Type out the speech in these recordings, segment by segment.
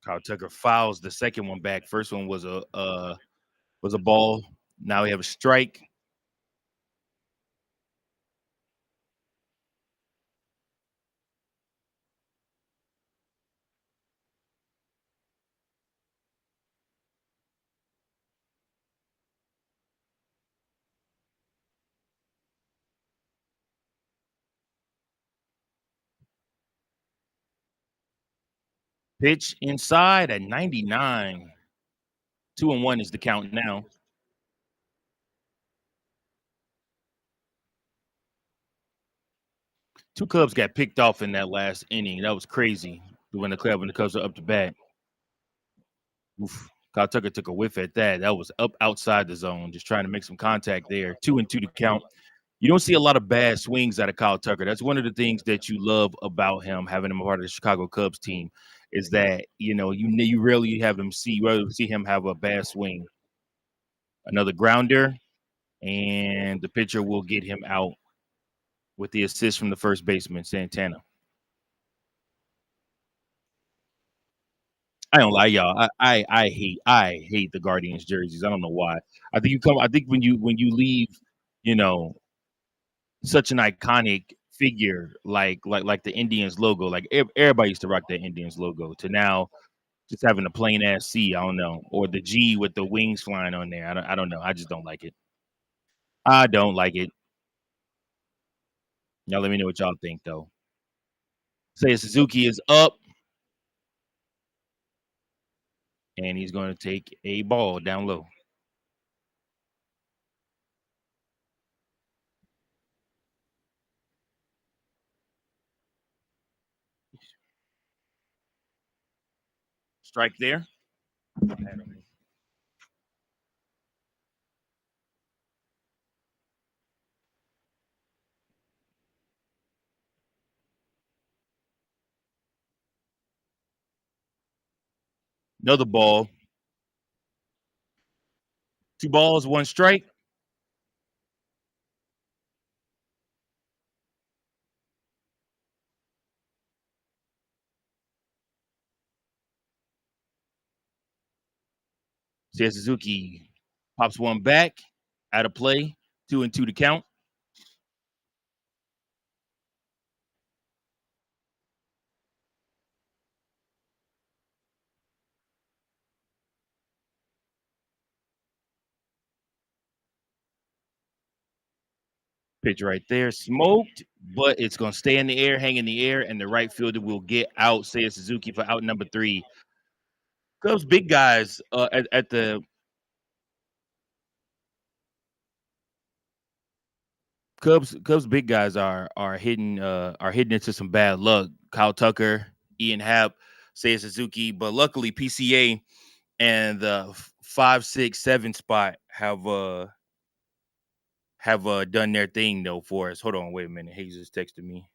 Kyle Tucker fouls the second one back. First one was a ball. Now we have a strike. Pitch inside at 99. 2-1 is the count now. Two Cubs got picked off in that last inning. That was crazy when the Cubs are up to bat. Oof. Kyle Tucker took a whiff at that. That was up outside the zone, just trying to make some contact there. 2-2 to count. You don't see a lot of bad swings out of Kyle Tucker. That's one of the things that you love about him, having him a part of the Chicago Cubs team, is that you rarely have him see you rarely see him have a bad swing. Another grounder, and the pitcher will get him out with the assist from the first baseman, Santana. I don't lie, y'all. I hate the Guardians jerseys. I don't know why. I think when you leave, you know, such an iconic figure like the Indians logo, like everybody used to rock that Indians logo, to now just having a plain ass C, I don't know, or the G with the wings flying on there. I don't know. I just don't like it. I don't like it. Y'all let me know what y'all think though. Say Suzuki is up and he's going to take a ball down low. Strike there. Another ball. Two balls, one strike. Say Suzuki pops one back out of play. 2-2 to count. Pitch right there, smoked, but it's going to stay in the air, hang in the air, and the right fielder will get out. Say Suzuki for out number 3. Cubs big guys at the Cubs big guys are hitting into some bad luck. Kyle Tucker, Ian Happ, Seiya Suzuki, but luckily PCA and the 5, 6, 7 spot have done their thing though for us. Hold on, wait a minute. Hayes just texted me.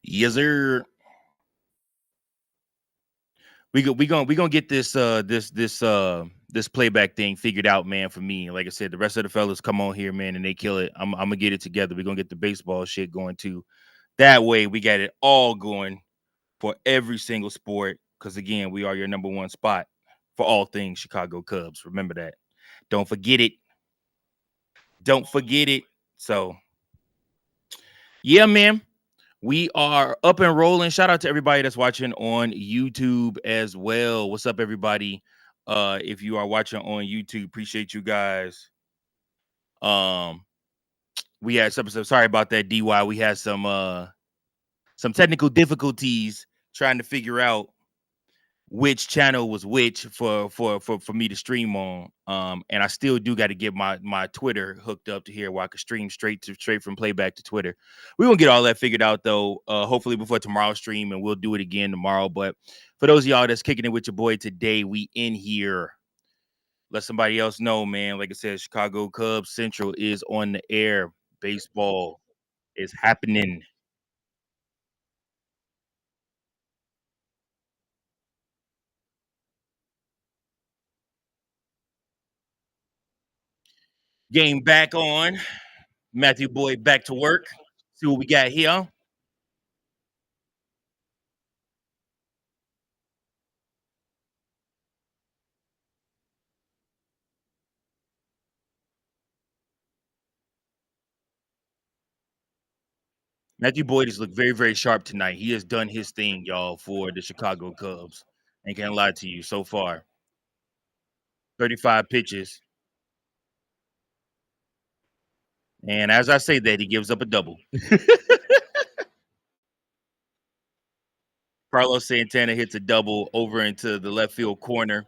Yes, sir. We gonna get this playback thing figured out, man. For me, like I said, the rest of the fellas come on here, man, and they kill it. I'm gonna get it together. We're gonna get the baseball shit going too. That way, we got it all going for every single sport. Because again, we are your number one spot for all things Chicago Cubs. Remember that. Don't forget it. Don't forget it. So, yeah, man. We are up and rolling. Shout out to everybody that's watching on YouTube as well. What's up, everybody? If you are watching on YouTube, appreciate you guys. Um, we had some sorry about that, DY. We had some technical difficulties trying to figure out which channel was which for me to stream on. And I still do got to get my Twitter hooked up to here where I can stream straight from playback to Twitter. We won't get all that figured out though. Hopefully before tomorrow's stream, and we'll do it again tomorrow. But for those of y'all that's kicking it with your boy today, we in here. Let somebody else know, man. Like I said, Chicago Cubs Central is on the air. Baseball is happening. Game back on. Matthew Boyd back to work. See what we got here. Matthew Boyd has looked very, very sharp tonight. He has done his thing, y'all, for the Chicago Cubs. Ain't gonna lie to you so far. 35 pitches. And as I say that, he gives up a double. Carlos Santana hits a double over into the left field corner.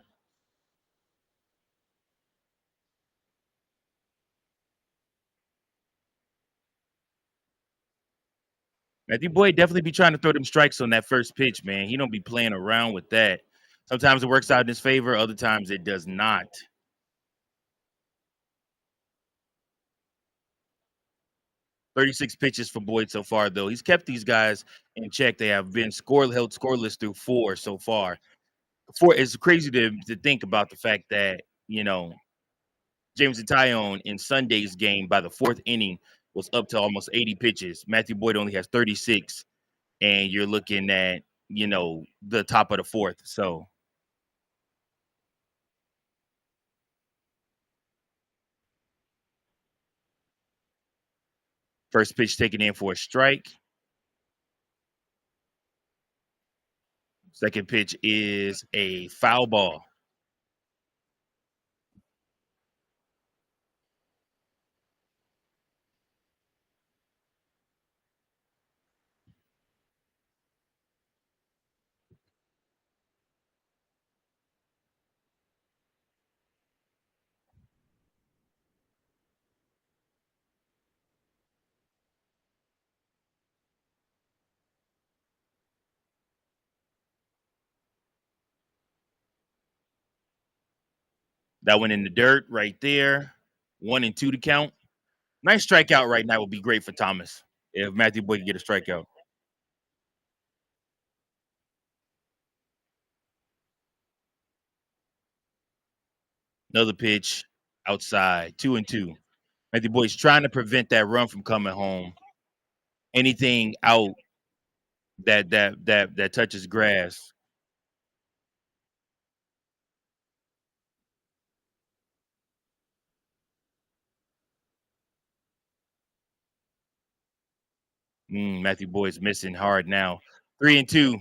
Matthew Boyd definitely be trying to throw them strikes on that first pitch, man. He don't be playing around with that. Sometimes it works out in his favor, other times it does not. 36 pitches for Boyd so far, though. He's kept these guys in check. They have been held scoreless through 4 so far. It's crazy to think about the fact that, James Taillon in Sunday's game by the 4th inning was up to almost 80 pitches. Matthew Boyd only has 36, and you're looking at, the top of the 4th. So first pitch taken in for a strike. Second pitch is a foul ball. That went in the dirt right there. 1-2 to count. Nice strikeout right now would be great for Thomas if Matthew Boyd can get a strikeout. Another pitch outside, 2-2. Matthew Boyd's trying to prevent that run from coming home. Anything out that touches grass. Matthew Boyd's missing hard now. 3-2.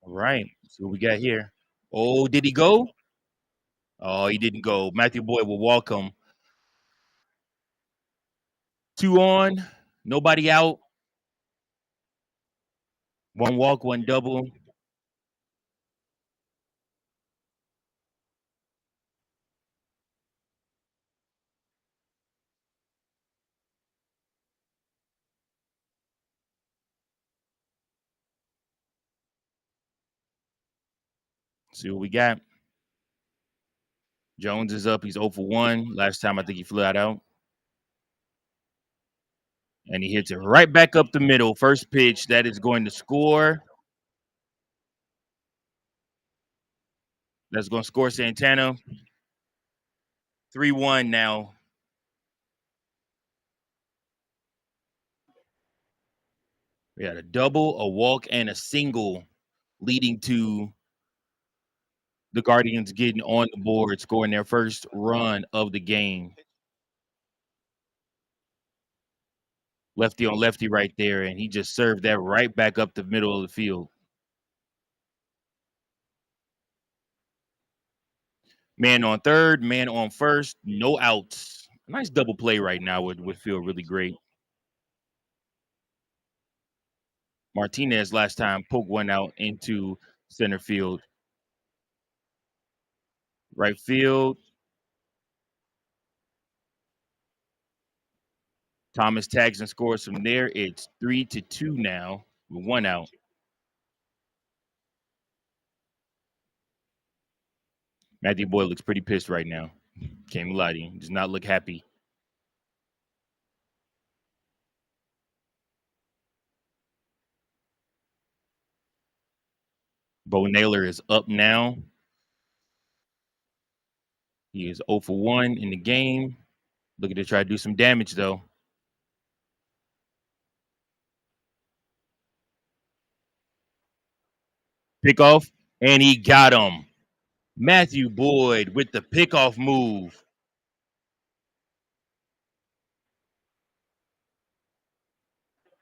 All right. See what we got here. Oh, did he go? Oh, he didn't go. Matthew Boyd will walk him. 2 on, nobody out. 1 walk, 1 double. See what we got. Jones is up. He's 0 for 1. Last time I think he flew out. And he hits it right back up the middle. First pitch that is going to score. That's going to score Santana. 3-1 now. We had a double, a walk, and a single leading to the Guardians getting on the board, scoring their first run of the game. Lefty on lefty right there, and he just served that right back up the middle of the field. Man on third, man on first, no outs. A nice double play right now would feel really great. Martinez last time poked one out into center field. Right field. Thomas tags and scores from there. It's 3-2 now with 1 out. Matthew Boyd looks pretty pissed right now. Can't lie to you. Does not look happy. Bo Naylor is up now. He is 0 for 1 in the game. Looking to try to do some damage though. Pickoff, and he got him. Matthew Boyd with the pickoff move.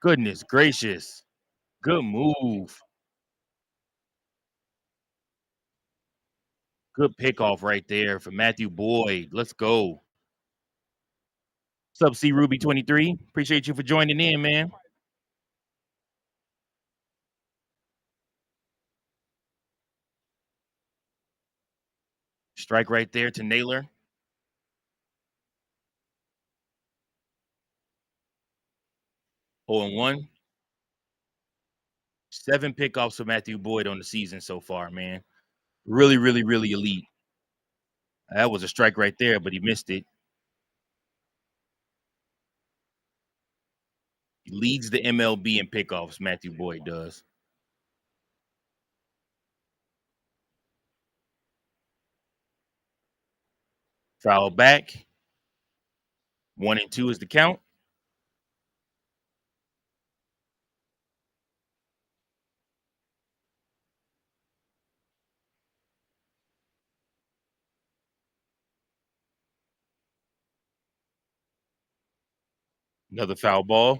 Goodness gracious. Good move. Good pickoff right there for Matthew Boyd. Let's go. What's up, C Ruby 23? Appreciate you for joining in, man. Strike right there to Naylor. 0-1. 7 pickoffs for Matthew Boyd on the season so far, man. Really, really, really elite. That was a strike right there, but he missed it. He leads the MLB in pickoffs, Matthew Boyd does. Foul back. 1-2 is the count. Another foul ball.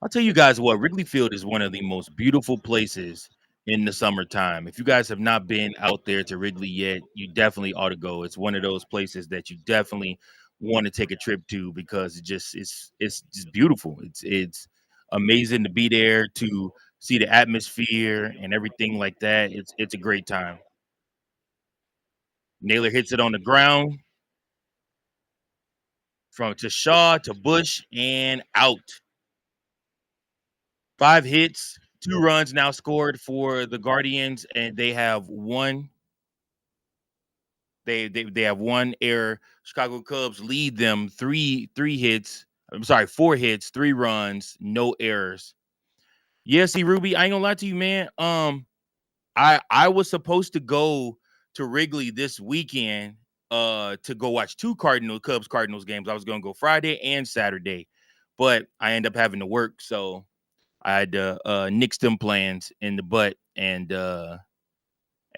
I'll tell you guys what, Wrigley Field is one of the most beautiful places in the summertime. If you guys have not been out there to Wrigley yet, you definitely ought to go. It's one of those places that you definitely want to take a trip to because it's just beautiful. It's amazing to be there to see the atmosphere and everything like that. It's a great time. Naylor hits it on the ground from to Shaw to Bush and out. 5 hits, 2 runs now scored for the Guardians, and they have one. They have 1 error. Chicago Cubs lead them 3 hits. I'm sorry, 4 hits, 3 runs, no errors. Yeah, see, Ruby, I ain't gonna lie to you, man. I was supposed to go to Wrigley this weekend to go watch 2 Cubs Cardinals games. I was gonna go Friday and Saturday, but I end up having to work, so I had to nix them plans in the butt and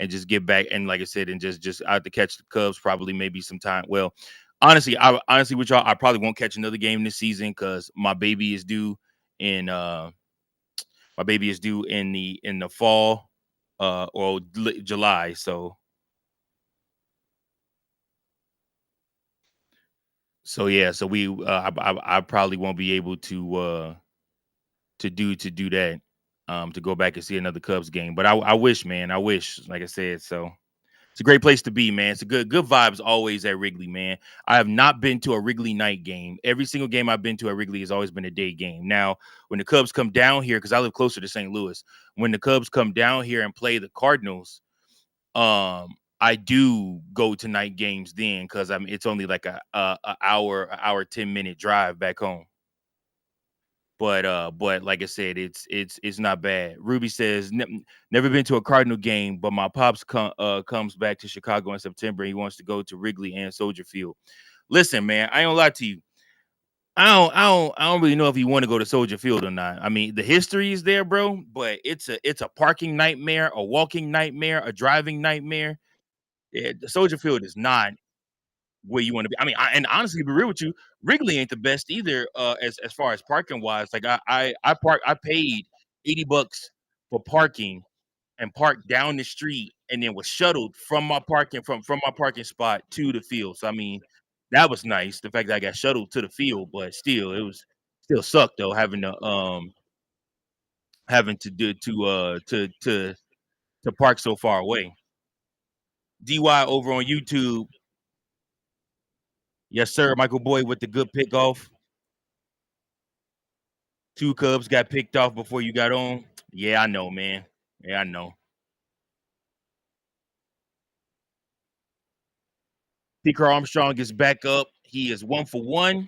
just get back and like I said, and just I have to catch the Cubs probably maybe sometime. Well, honestly with y'all, I probably won't catch another game this season because in my baby is due in the fall or July. So yeah, so we I probably won't be able to do that to go back and see another Cubs game. But I wish, man, I wish, like I said. So it's a great place to be, man. It's a good vibes always at Wrigley, man. I have not been to a Wrigley night game. Every single game I've been to at Wrigley has always been a day game. Now, when the Cubs come down here, because I live closer to St. Louis, when the Cubs come down here and play the Cardinals, I do go to night games then because it's only like a hour 10-minute drive back home. But like I said, it's not bad. Ruby says never been to a Cardinal game, but my pops comes back to Chicago in September. He wants to go to Wrigley and Soldier Field. Listen, man, I don't lie to you. I don't really know if you want to go to Soldier Field or not. I mean, the history is there, bro, but it's a parking nightmare, a walking nightmare, a driving nightmare. Yeah, the Soldier Field is not where you want to be. I mean, and honestly, to be real with you, Wrigley ain't the best either. As far as parking wise, like I paid $80 for parking and parked down the street, and then was shuttled from my parking spot to the field. So I mean, that was nice. The fact that I got shuttled to the field, but still, it was still sucked though having to do to park so far away. DY over on YouTube. Yes, sir. Michael Boyd with the good pick off. 2 Cubs got picked off before you got on. Yeah, I know, man. Yeah, I know. P. Armstrong gets back up. He is 1-for-1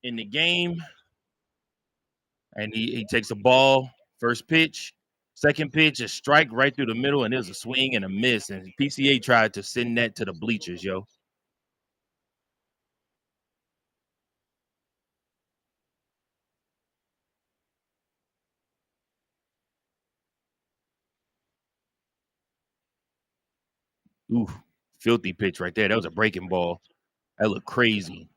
in the game, and he takes a ball. First pitch, second pitch, a strike right through the middle, and there's a swing and a miss. And PCA tried to send that to the bleachers, yo. Ooh, filthy pitch right there. That was a breaking ball. That looked crazy.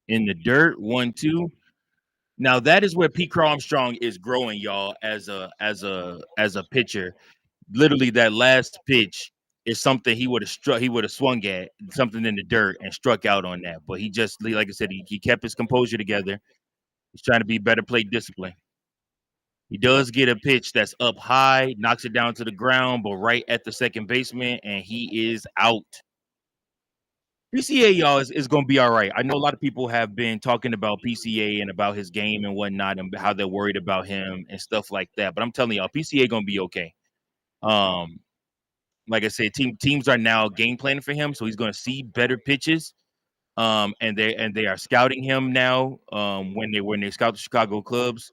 In the dirt, 1-2. Now that is where Pete Armstrong is growing, y'all, as a pitcher. Literally, that last pitch is something he would have swung at something in the dirt and struck out on that. But he just, like I said, he kept his composure together. He's trying to be better plate discipline. He does get a pitch that's up high, knocks it down to the ground, but right at the second baseman, and he is out. PCA, y'all, is going to be all right. I know a lot of people have been talking about PCA and about his game and whatnot, and how they're worried about him and stuff like that. But I'm telling y'all, PCA going to be okay. Like I said, teams are now game planning for him, so he's going to see better pitches. And they are scouting him now. When they scout the Chicago clubs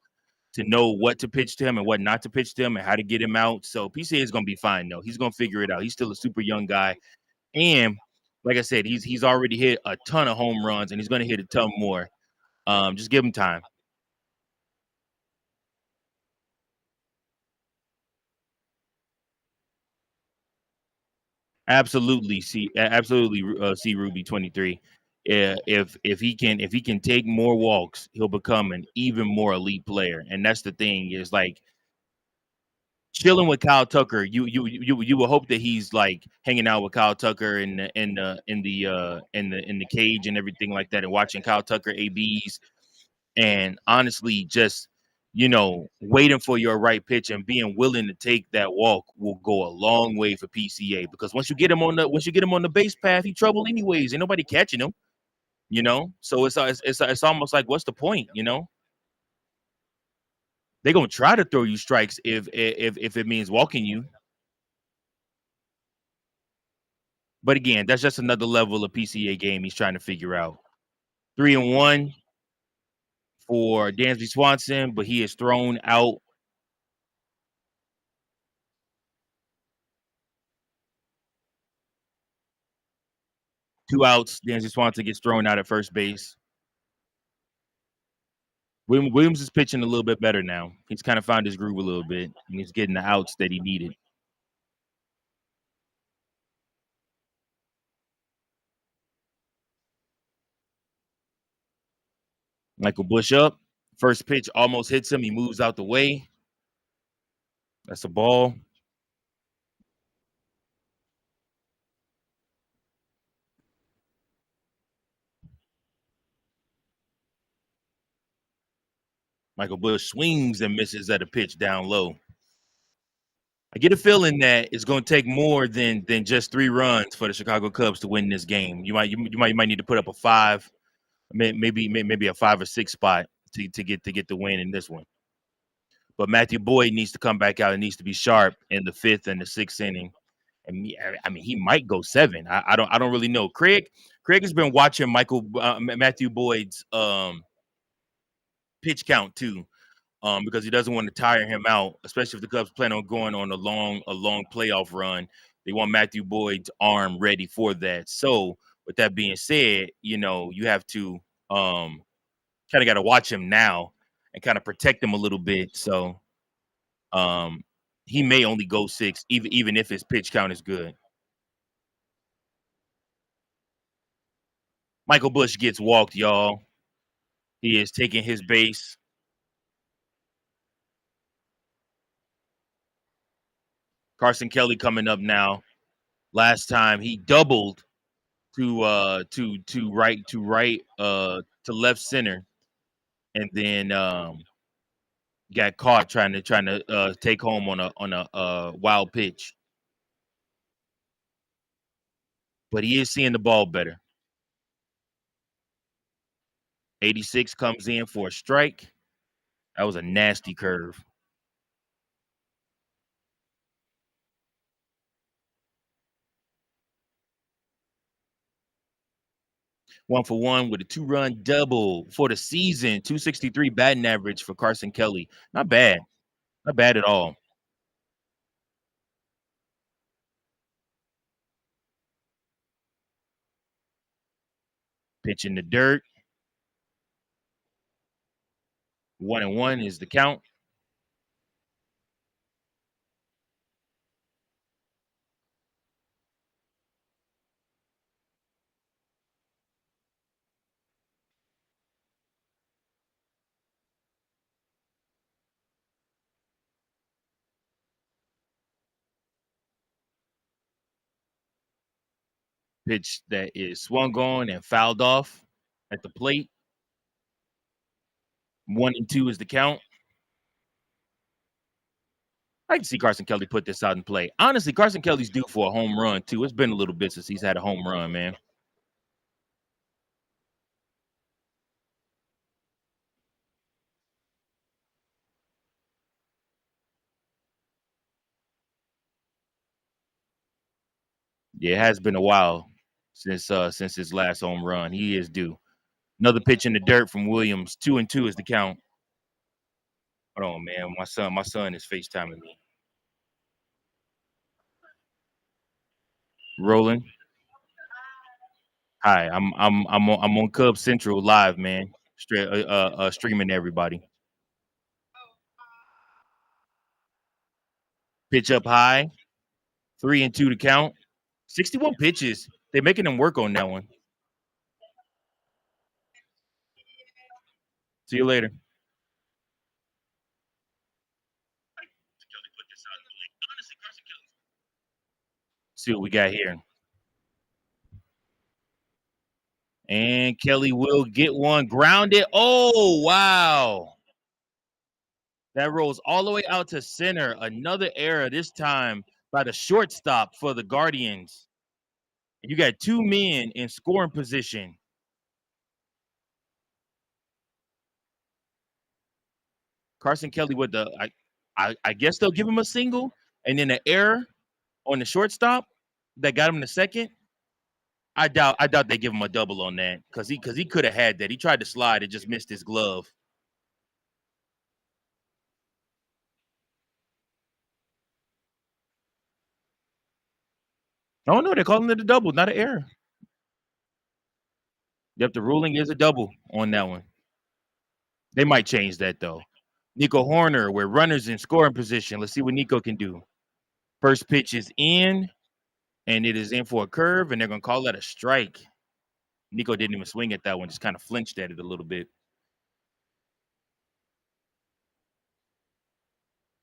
to know what to pitch to him and what not to pitch to him and how to get him out. So PCA is going to be fine though. He's going to figure it out. He's still a super young guy, and like I said, he's already hit a ton of home runs, and he's going to hit a ton more. Just give him time. Absolutely, see Ruby 23. If he can take more walks, he'll become an even more elite player. And that's the thing is like chilling with Kyle Tucker. You will hope that he's like hanging out with Kyle Tucker in the cage and everything like that, and watching Kyle Tucker ABs, and honestly just waiting for your right pitch and being willing to take that walk will go a long way for PCA, because once you get him on the base path, he trouble anyways. Ain't nobody catching him. So it's almost like, what's the point? They're gonna try to throw you strikes if it means walking you. But again, that's just another level of PCA game he's trying to figure out. 3-1 for Dansby Swanson, but he is thrown out. Two outs. Dansby Swanson gets thrown out at first base. Williams is pitching a little bit better now. He's kind of found his groove a little bit, and he's getting the outs that he needed. Michael Bush up. First pitch almost hits him. He moves out the way. That's a ball. Michael Bush swings and misses at a pitch down low. I get a feeling that it's going to take more than just 3 runs for the Chicago Cubs to win this game. You might need to put up a 5, maybe a 5 or 6 spot to get the win in this one. But Matthew Boyd needs to come back out and needs to be sharp in the 5th and the 6th inning. And I mean, he might go 7. I don't really know. Craig has been watching Matthew Boyd's pitch count too, because he doesn't want to tire him out, especially if the Cubs plan on going on a long playoff run. They want Matthew Boyd's arm ready for that. So with that being said, you have to kind of got to watch him now and kind of protect him a little bit. So um, he may only go 6, even if his pitch count is good. Michael Bush gets walked, y'all. He is taking his base. Carson Kelly coming up now. Last time he doubled to left center, and then got caught trying to take home on a wild pitch. But he is seeing the ball better. 86 comes in for a strike. That was a nasty curve. One for one with a 2-run double for the season. 263 batting average for Carson Kelly. Not bad. Not bad at all. Pitch in the dirt. 1-1 is the count. Pitch that is swung on and fouled off at the plate. 1-2 is the count. I can see Carson Kelly put this out and play. Honestly, Carson Kelly's due for a home run too. It's been a little bit since he's had a home run, man. Yeah, it has been a while since his last home run. He is due. Another pitch in the dirt from Williams. 2-2 is the count. Hold on, man. My son is FaceTiming me. Rolling. Hi, I'm on Cubs Central live, man. Straight streaming everybody. Pitch up high. 3-2 to count. 61 pitches. They're making him work on that one. See you later. See what we got here. And Kelly will get one grounded. Oh, wow. That rolls all the way out to center. Another error, this time by the shortstop for the Guardians. You got two men in scoring position. Carson Kelly with I guess they'll give him a single and then an error on the shortstop that got him the second. I doubt they give him a double on that because he could have had that. He tried to slide, it just missed his glove. Oh no, they're calling it a double, not an error. Yep, the ruling is a double on that one. They might change that though. Nico Hoerner, where runners in scoring position. Let's see what Nico can do. First pitch is in, and it is in for a curve, and they're gonna call that a strike. Nico didn't even swing at that one, just kind of flinched at it a little bit.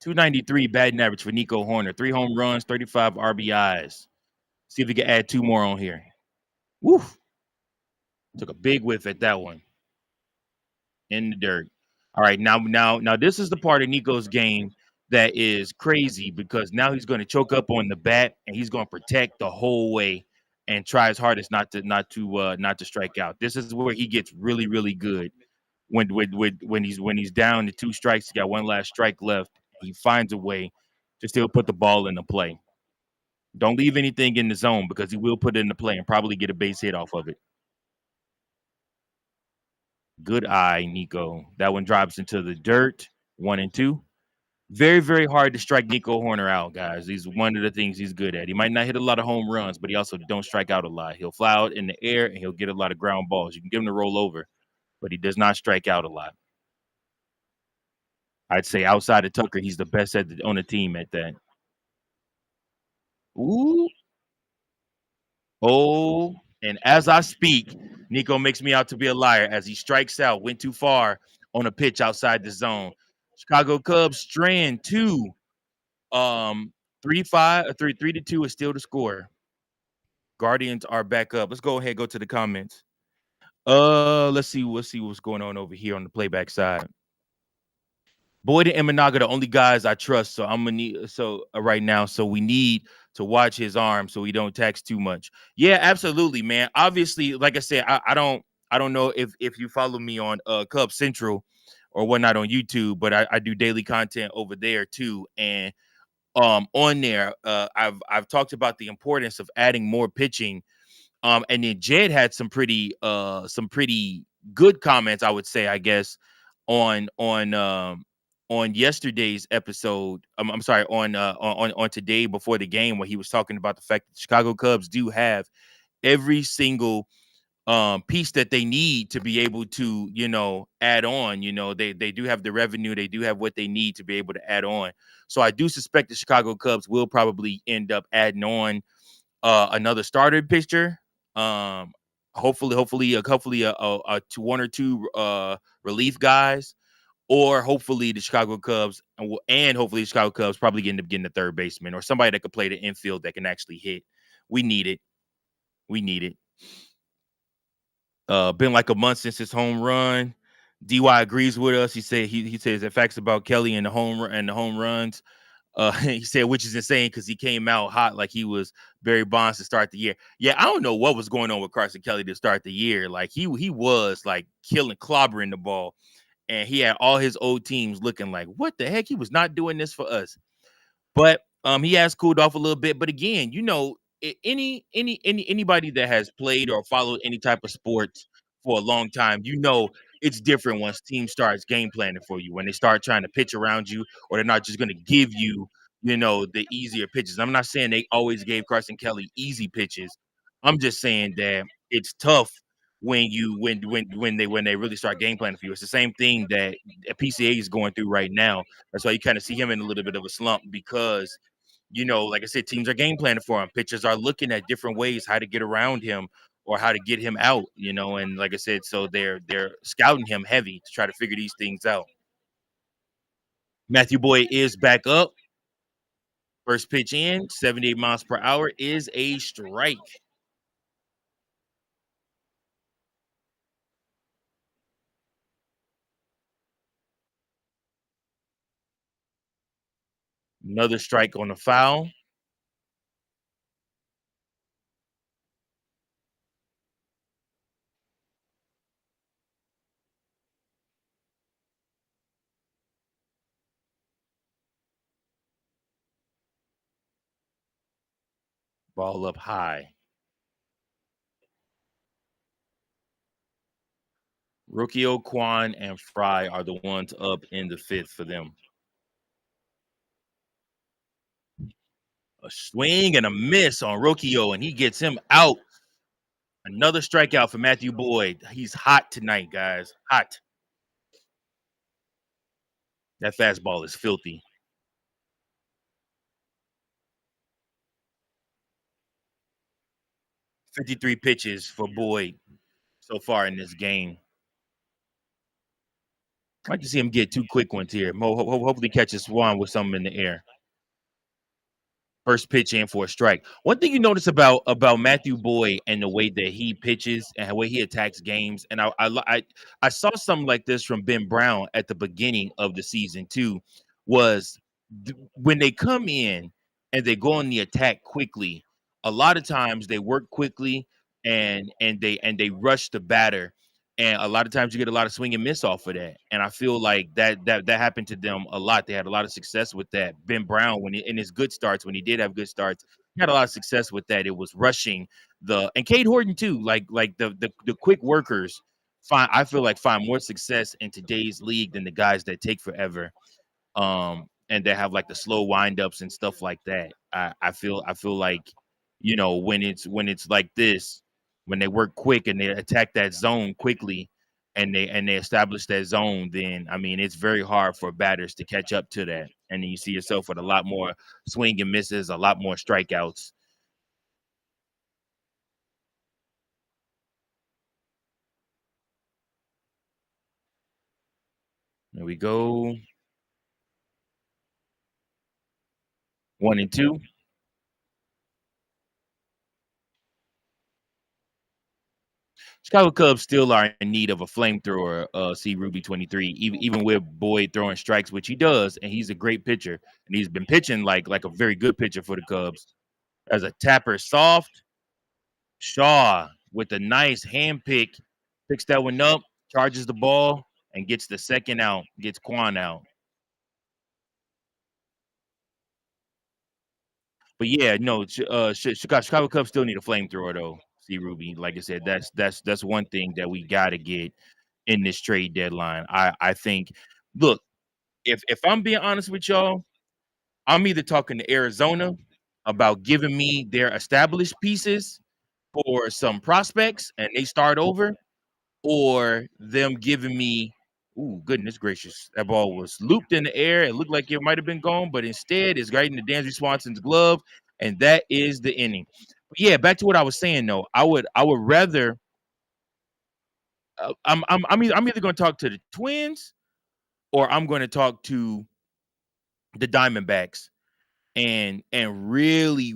293 batting average for Nico Hoerner. 3 home runs, 35 RBIs. See if we can add 2 more on here. Woo! Took a big whiff at that one. In the dirt. All right, now this is the part of Nico's game that is crazy because now he's going to choke up on the bat and he's going to protect the whole way and try his hardest not to strike out. This is where he gets really really good. When he's down to 2 strikes, he got 1 last strike left. He finds a way to still put the ball in the play. Don't leave anything in the zone because he will put it in the play and probably get a base hit off of it. Good eye, Nico. That one drops into the dirt. 1-2. Very, very hard to strike Nico Hoerner out, guys. He's one of the things he's good at. He might not hit a lot of home runs, but he also don't strike out a lot. He'll fly out in the air and he'll get a lot of ground balls. You can give him to roll over, but he does not strike out a lot. I'd say outside of Tucker, he's the best on the team at that. Ooh. Oh, and as I speak, Nico makes me out to be a liar as he strikes out, went too far on a pitch outside the zone. Chicago Cubs strand 2. 3-2 is still the score. Guardians are back up. Let's go ahead, go to the comments. Let's see what's going on over here on the playback side. Boyd and Imanaga, the only guys I trust. So I'm gonna need right now. So we need to watch his arm so we don't tax too much. Yeah, absolutely, man. Obviously, like I said, I don't I don't know if you follow me on Cub Central or whatnot on YouTube, but I do daily content over there too. And on there, I've talked about the importance of adding more pitching. And then Jed had some pretty good comments, I would say, I guess, on on yesterday's episode. I'm sorry, on today before the game, where he was talking about the fact that the Chicago Cubs do have every single piece that they need to be able to, add on. They do have the revenue, they do have what they need to be able to add on. So I do suspect the Chicago Cubs will probably end up adding on another starter pitcher. Um, hopefully one or two relief guys, or hopefully the Chicago Cubs and hopefully the Chicago Cubs probably end up getting a third baseman or somebody that could play the infield that can actually hit. We need it. We need it. Been like a month since his home run. DY agrees with us. He says the facts about Kelly and the home runs. He said, which is insane because he came out hot like he was Barry Bonds to start the year. Yeah, I don't know what was going on with Carson Kelly to start the year. Like he was like clobbering the ball, and he had all his old teams looking like, what the heck? He was not doing this for us. But he has cooled off a little bit. But again, anybody that has played or followed any type of sports for a long time, it's different once team starts game planning for you, when they start trying to pitch around you, or they're not just going to give you, the easier pitches. I'm not saying they always gave Carson Kelly easy pitches. I'm just saying that it's tough when they really start game planning for you. It's the same thing that PCA is going through right now. That's why you kind of see him in a little bit of a slump because, like I said, teams are game planning for him. Pitchers are looking at different ways how to get around him or how to get him out, and like I said, so they're scouting him heavy to try to figure these things out. Matthew Boyd is back up. First pitch in, 78 miles per hour is a strike. Another strike on the foul. Ball up high. Rookie Kwan and Fry are the ones up in the fifth for them. A swing and a miss on Rookie, and he gets him out. Another strikeout for Matthew Boyd. He's hot tonight, guys. Hot. That fastball is filthy. 53 pitches for Boyd so far in this game. I'd like to see him get two quick ones here. Hopefully catches Swan with something in the air. First pitch in for a strike. One thing you notice about Matthew Boyd and the way that he pitches and the way he attacks games, and I saw something like this from Ben Brown at the beginning of the season too, was when they come in and they go on the attack quickly. A lot of times they work quickly and they rush the batter, and a lot of times you get a lot of swing and miss off of that. And I feel like that happened to them a lot. They had a lot of success with that. Ben Brown, in his good starts, when he did have good starts, he had a lot of success with that. It was rushing and Cade Horton too. Like the quick workers I feel like find more success in today's league than the guys that take forever. And they have like the slow windups and stuff like that. I feel like, when it's like this, when they work quick and they attack that zone quickly, and they establish that zone, then I mean it's very hard for batters to catch up to that. And then you see yourself with a lot more swing and misses, a lot more strikeouts. There we go. 1-2. Chicago Cubs still are in need of a flamethrower, C Ruby 23, even with Boyd throwing strikes, which he does, and he's a great pitcher, and he's been pitching like a very good pitcher for the Cubs. As a tapper soft, Shaw with a nice hand pick picks that one up, charges the ball, and gets the second out, gets Quan out. But yeah, no, Chicago Cubs still need a flamethrower though. See Ruby, like I said, that's one thing that we got to get in this trade deadline. I think, look, if I'm being honest with y'all, I'm either talking to Arizona about giving me their established pieces for some prospects and they start over, or them giving me, ooh, goodness gracious, that ball was looped in the air. It looked like it might have been gone, but instead it's right into Dansby Swanson's glove, and that is the inning. But yeah, back to what I was saying though. I would rather I'm either going to talk to the Twins or I'm going to talk to the Diamondbacks and really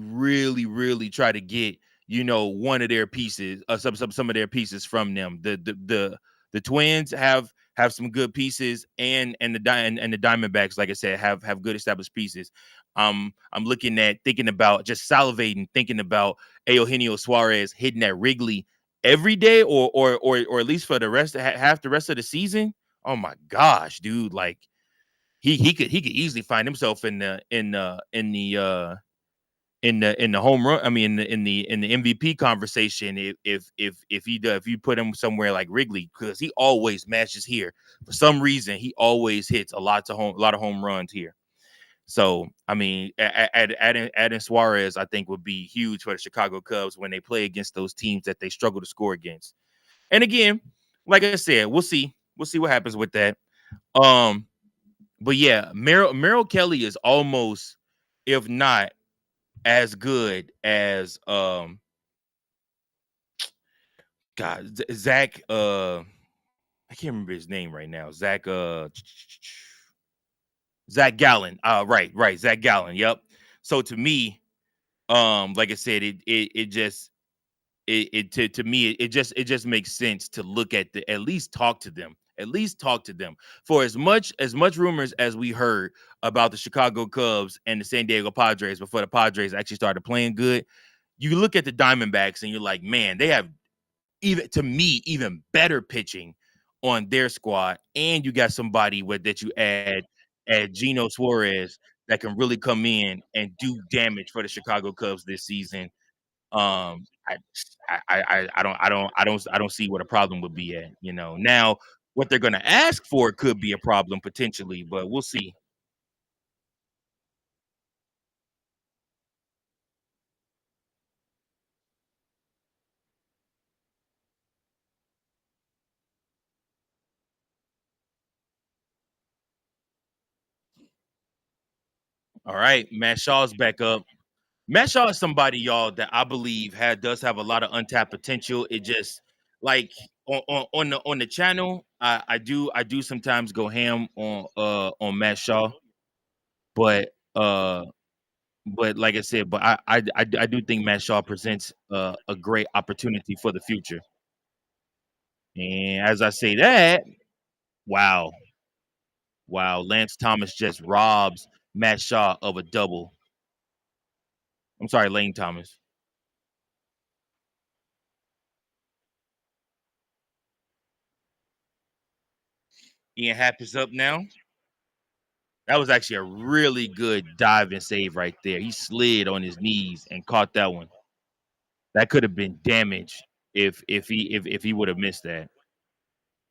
try to get, one of their pieces, some of their pieces from them. The Twins have some good pieces, and the Diamondbacks, like I said, have good established pieces. I'm looking at thinking about just salivating, thinking about Eugenio Suarez hitting at Wrigley every day, or at least for the rest half the rest of the season. Oh my gosh, dude! Like he could easily find himself in the home run. I mean, in the MVP conversation, if you put him somewhere like Wrigley, because he always matches here for some reason. He always hits a lot of home runs here. So I mean, adding Suarez, I think, would be huge for the Chicago Cubs when they play against those teams that they struggle to score against. And again, like I said, we'll see what happens with that. Um, but yeah, Merrill Kelly is almost, if not as good as God, Zach I can't remember his name right now. Zach Gallen. Right, Zach Gallen. Yep. So to me, like I said, it just to me it just makes sense to look at the at least talk to them. At least talk to them. For as much rumors as we heard about the Chicago Cubs and the San Diego Padres before the Padres actually started playing good, you look at the Diamondbacks and you're like, man, they have, even to me, even better pitching on their squad, and you got somebody with that you add Gino Suarez that can really come in and do damage for the Chicago Cubs this season. um, I I don't see what a problem would be at. Now what they're gonna ask for could be a problem potentially, but we'll see. All right, Matt Shaw's back up. Matt Shaw is somebody, y'all, that I believe does have a lot of untapped potential. It just, like, on the channel, I do sometimes go ham on Matt Shaw, but like I said, but I do think Matt Shaw presents a great opportunity for the future. And as I say that, wow, wow, Lance Thomas just robs Matt Shaw of a double. I'm sorry, Lane Thomas. Ian Happ is up now. That was actually a really good dive and save right there. He slid on his knees and caught that one. That could have been damage if he would have missed that.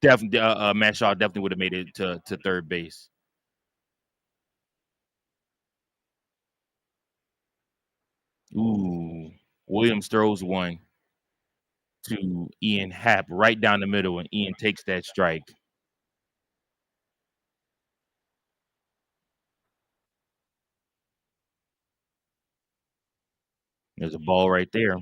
Definitely, Matt Shaw definitely would have made it to third base. Ooh, Williams throws one to Ian Happ right down the middle, and Ian takes that strike. There's a ball right there.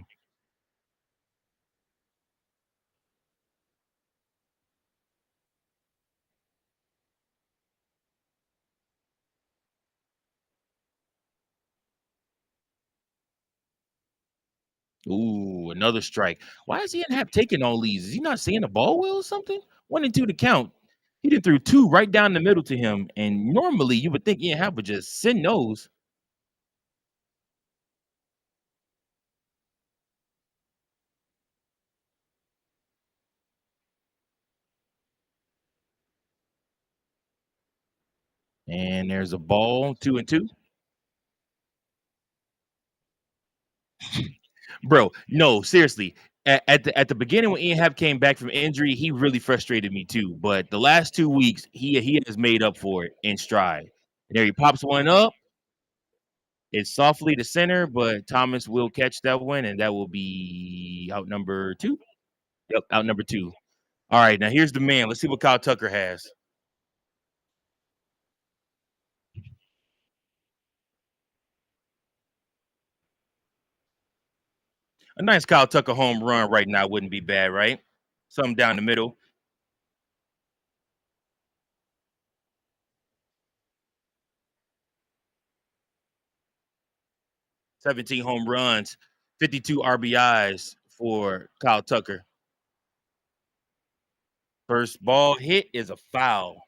Ooh, another strike. Why is Ian Happ taking all these? Is he not seeing the ball well or something? 1-2 to count. He did threw two right down the middle to him, and normally you would think Ian Happ would just send those. And there's a ball, 2-2. Bro, no, seriously. At the beginning when Ian Happ came back from injury, he really frustrated me too. But the last 2 weeks, he has made up for it in stride. And there he pops one up. It's softly to center, but Thomas will catch that one, and that will be out number two. Yep, out number two. All right, now here's the man. Let's see what Kyle Tucker has. A nice Kyle Tucker home run right now wouldn't be bad, right? Something down the middle. 17 home runs, 52 RBIs for Kyle Tucker. First ball hit is a foul.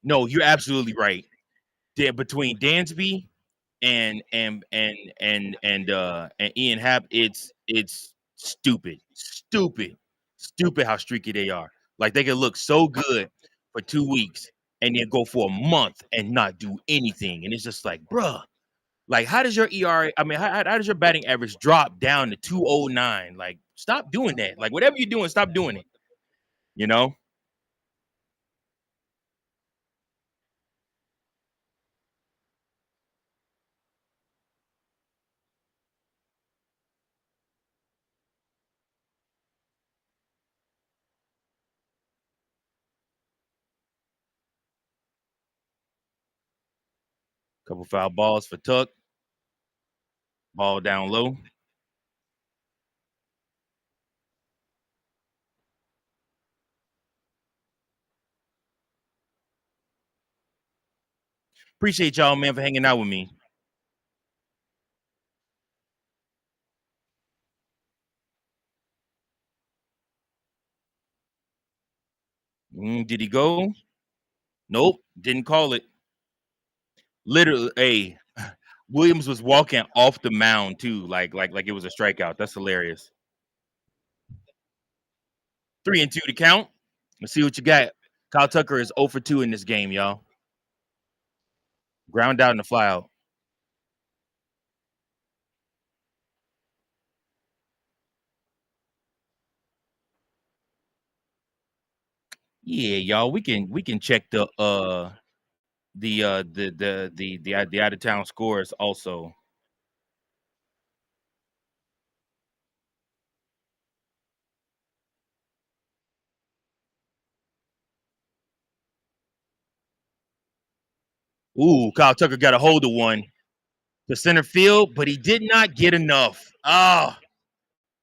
No, you're absolutely right. Between Dansby and Ian Happ, it's stupid how streaky they are. Like they can look so good for 2 weeks and then go for a month and not do anything, and it's just like, bruh, like how does your ERA? I mean, how does your batting average drop down to 209? Like, stop doing that. Like, whatever you're doing, stop doing it. You know, couple foul balls for Tuck. Ball down low. Appreciate y'all, man, for hanging out with me. Did he go? Nope, didn't call it. Literally, hey, Williams was walking off the mound too, like it was a strikeout. That's hilarious. 3-2 to count. Let's see what you got. Kyle Tucker is 0 for 2 in this game, y'all. Ground out and a fly out. Yeah, y'all. We can check the out of town scores also. Ooh, Kyle Tucker got a hold of one to center field, but he did not get enough. Ah,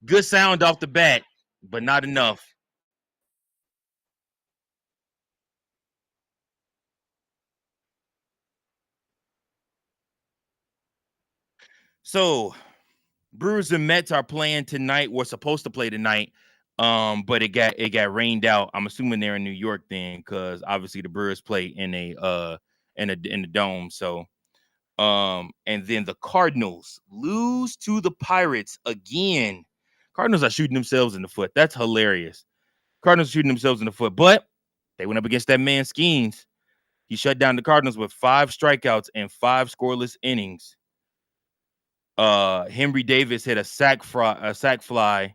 good sound off the bat, but not enough. So Brewers and Mets are playing tonight. We're supposed to play tonight, but it got rained out. I'm assuming they're in New York then, because obviously the Brewers play in the dome. So and then the Cardinals lose to the Pirates again. Cardinals are shooting themselves in the foot. That's hilarious. Cardinals shooting themselves in the foot, but they went up against that man Skeens. He shut down the Cardinals with 5 strikeouts and 5 scoreless innings. Henry Davis hit a sac fly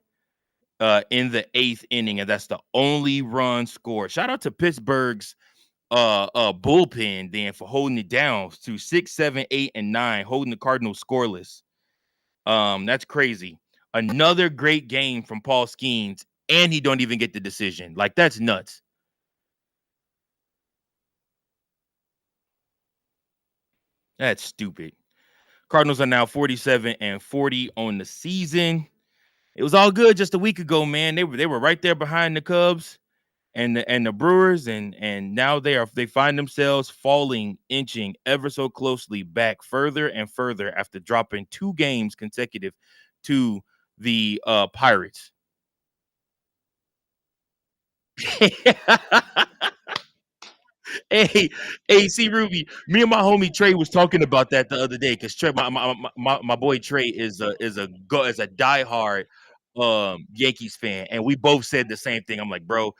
in the 8th inning, and that's the only run scored. Shout out to Pittsburgh's bullpen then for holding it down to 6, 7, 8, and 9, holding the Cardinals scoreless. That's crazy. Another great game from Paul Skeens, and he don't even get the decision. Like, that's nuts. That's stupid. Cardinals are now 47-40 on the season. It was all good just a week ago, man. They were right there behind the Cubs and the Brewers, and now they find themselves falling, inching ever so closely back further and further after dropping 2 games consecutive to the Pirates. Hey, hey, see Ruby, me and my homie Trey was talking about that the other day because Trey, my boy Trey is a diehard Yankees fan, and we both said the same thing. I'm like, bro,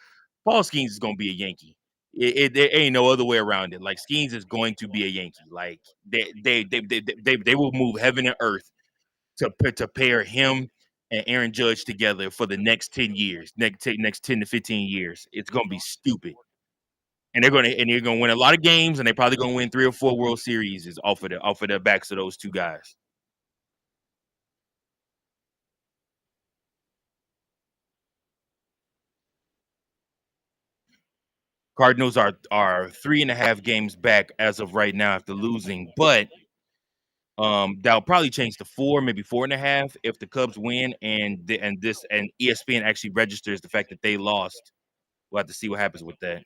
Paul Skeens is gonna be a Yankee. There ain't no other way around it. Like Skeens is going to be a Yankee. Like they will move heaven and earth to pair him and Aaron Judge together for the next 10 years, next 10 to 15 years. It's gonna be stupid. And they're gonna win a lot of games, and they're probably gonna win 3 or 4 World Series is off of the backs of those two guys. Cardinals are 3.5 games back as of right now after losing, but that'll probably change to 4, maybe 4.5 if the Cubs win and ESPN actually registers the fact that they lost. We'll have to see what happens with that.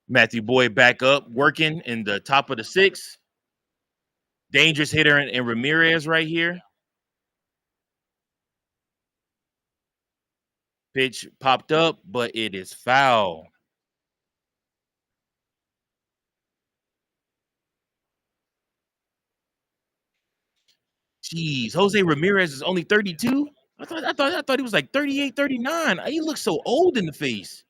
Matthew Boyd back up, working in the top of the 6th. Dangerous hitter in Ramirez right here. Pitch popped up, but it is foul. Jeez, Jose Ramirez is only 32. I thought he was like 38, 39. He looks so old in the face.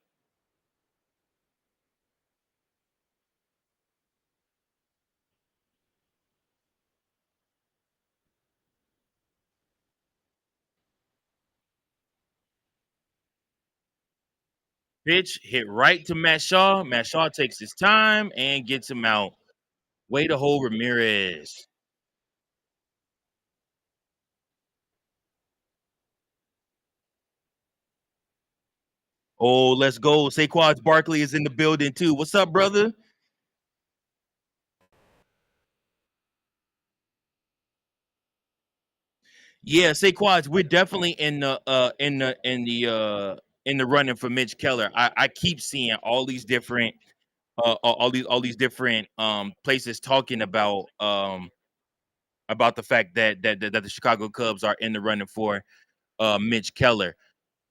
Pitch hit right to Matt Shaw. Matt Shaw takes his time and gets him out. Way to hold Ramirez. Oh, let's go. Saquon Barkley is in the building too. What's up, brother? Yeah, Saquon, we're definitely in the running for Mitch Keller. I keep seeing all these different places talking about the fact that the Chicago Cubs are in the running for Mitch Keller.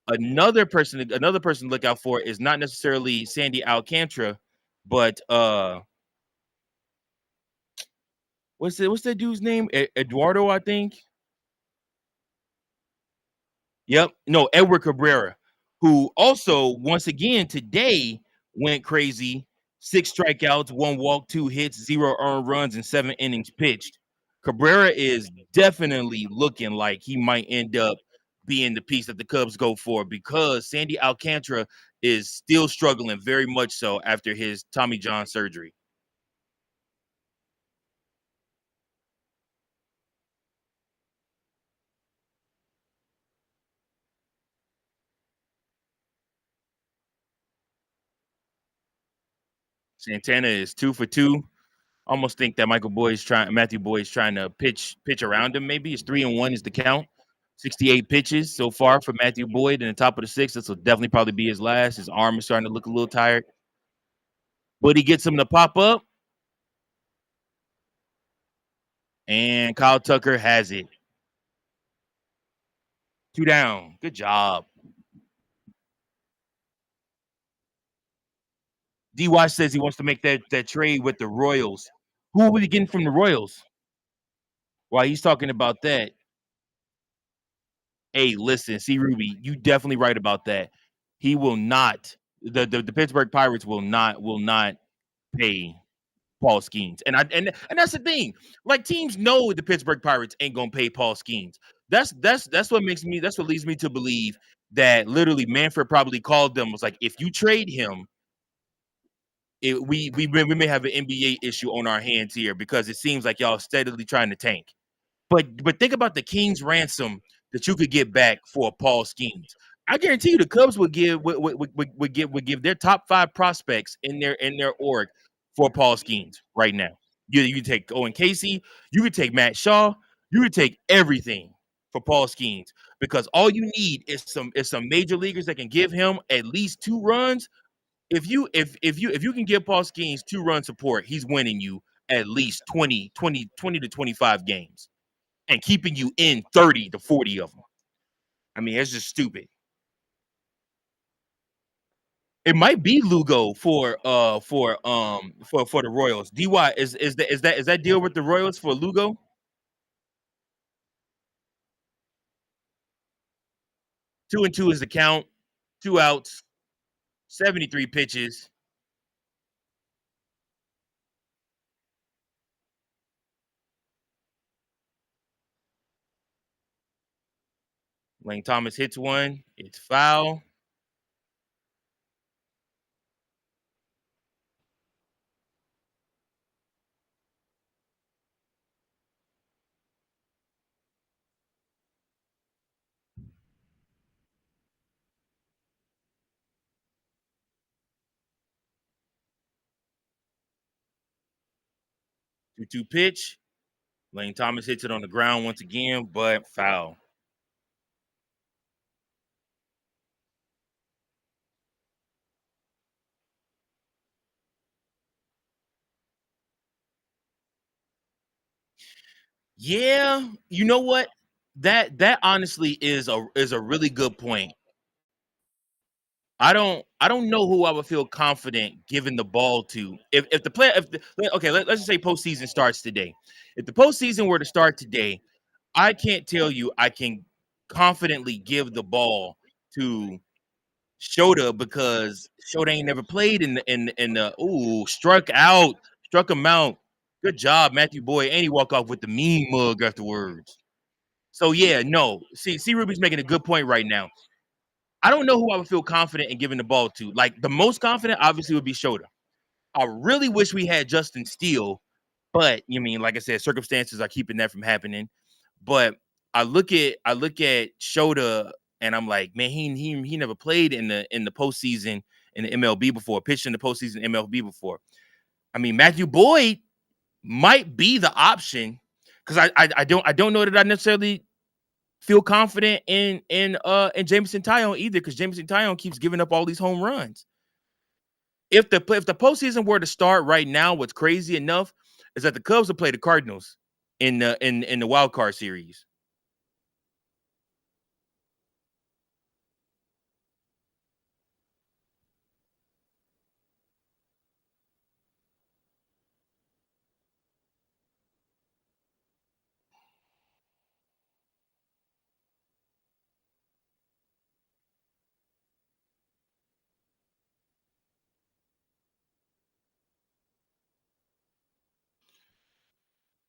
Another person to look out for is not necessarily Sandy Alcantara, but what's that dude's name? Eduardo, I think. Yep. No, Edward Cabrera, who also once again today went crazy. 6 strikeouts, 1 walk, 2 hits, 0 earned runs, and 7 innings pitched. Cabrera is definitely looking like he might end up being the piece that the Cubs go for because Sandy Alcantara is still struggling very much so after his Tommy John surgery. Santana is 2 for 2. Almost think that Matthew Boyd's trying to pitch around him. Maybe it's 3-1 is the count. 68 pitches so far for Matthew Boyd in the top of the 6th. This will definitely probably be his last. His arm is starting to look a little tired, but he gets him to pop up, and Kyle Tucker has it. 2 down. Good job. D. Watch says he wants to make that trade with the Royals. Who are we getting from the Royals? While he's talking about that, hey, listen, see Ruby, you definitely right about that. He will not. The Pittsburgh Pirates will not pay Paul Skeens, and that's the thing. Like teams know the Pittsburgh Pirates ain't gonna pay Paul Skeens. That's what leads me to believe that literally Manfred probably called them was like, if you trade him, we may have an NBA issue on our hands here because it seems like y'all steadily trying to tank. But think about the King's ransom that you could get back for Paul Skeens. I guarantee you, the Cubs would give their top 5 prospects in their org for Paul Skeens right now. You take Owen Casey, you could take Matt Shaw, you could take everything for Paul Skeens because all you need is some major leaguers that can give him at least 2 runs. If you can give Paul Skeens 2 run support, he's winning you at least 20 to 25 games and keeping you in 30 to 40 of them. I mean, it's just stupid. It might be Lugo for the Royals. DY is that deal with the Royals for Lugo? 2-2 is the count. 2 outs, 73 pitches. Lane Thomas hits one. It's foul. 2-2 pitch. Lane Thomas hits it on the ground once again, but foul. Yeah, you know what? That honestly is a really good point. I don't know who I would feel confident giving the ball to. If the player if the okay, let's just say postseason starts today. If the postseason were to start today, I can't tell you I can confidently give the ball to Shota because Shota ain't never played in the struck him out. Good job, Matthew Boyd, and he walk off with the mean mug afterwards. So yeah, no. See, Ruby's making a good point right now. I don't know who I would feel confident in giving the ball to. Like the most confident, obviously, would be Shota. I really wish we had Justin Steele, but you mean, like I said, circumstances are keeping that from happening. But I look at Shota and I'm like, man, he never played in the postseason in the MLB before, pitched in the postseason MLB before. I mean, Matthew Boyd might be the option because I don't know that I necessarily feel confident in Jameson Taillon either because Jameson Taillon keeps giving up all these home runs. If the postseason were to start right now, what's crazy enough is that the Cubs will play the Cardinals in the wild card series.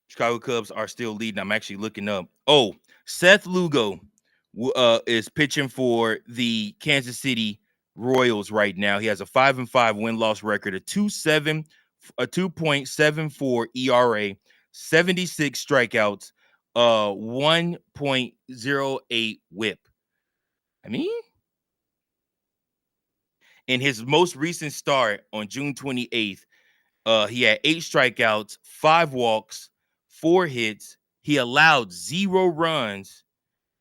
Chicago Cubs are still leading. I'm actually looking up. Oh, Seth Lugo is pitching for the Kansas City Royals right now. He has a 5-5 win-loss record, a 2.74 ERA, 76 strikeouts, 1.08 WHIP. I mean, in his most recent start on June 28th, he had 8 strikeouts, 5 walks, 4 hits. He allowed 0 runs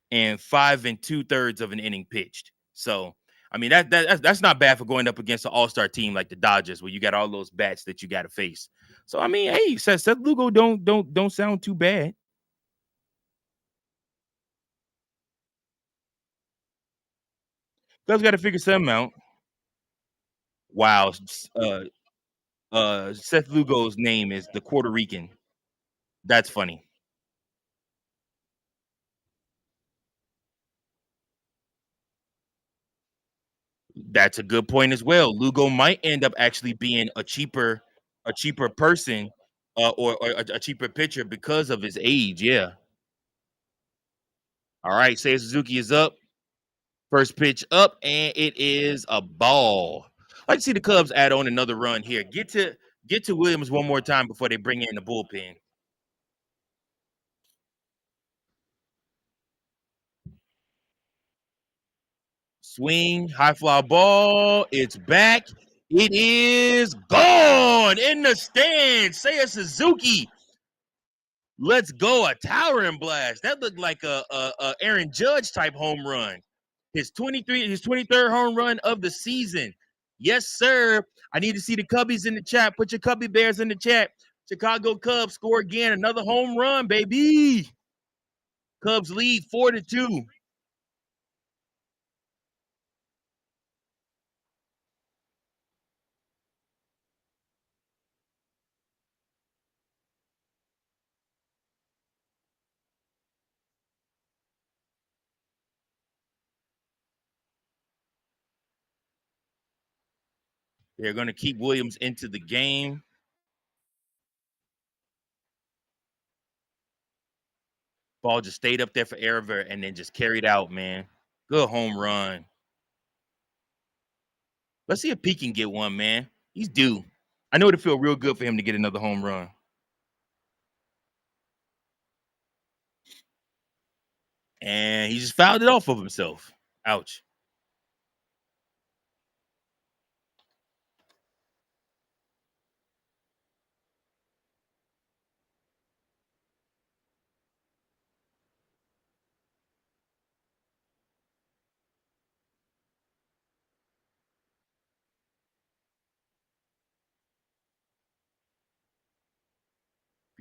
and 5 2/3 of an inning pitched. So, I mean, that's not bad for going up against an all-star team like the Dodgers, where you got all those bats that you got to face. So, I mean, hey, Seth Lugo don't sound too bad. Cubs got to figure something out. Wow, Seth Lugo's name is the Puerto Rican. That's funny. That's a good point as well. Lugo might end up actually being a cheaper person, or a cheaper pitcher because of his age. Yeah. All right. Seiya Suzuki is up. First pitch up, and it is a ball. I like to see the Cubs add on another run here. Get to Williams one more time before they bring in the bullpen. Swing, high fly ball. It's back. It is gone in the stands. Seiya Suzuki. Let's go, a towering blast. That looked like a Aaron Judge type home run. His 23rd home run of the season. Yes, sir. I need to see the Cubbies in the chat. Put your Cubby Bears in the chat. Chicago Cubs score again. Another home run, baby. Cubs lead 4-2. They're going to keep Williams into the game. Ball just stayed up there for Erever and then just carried out, man. Good home run. Let's see if Pete can get one, man. He's due. I know it'll feel real good for him to get another home run. And he just fouled it off of himself. Ouch.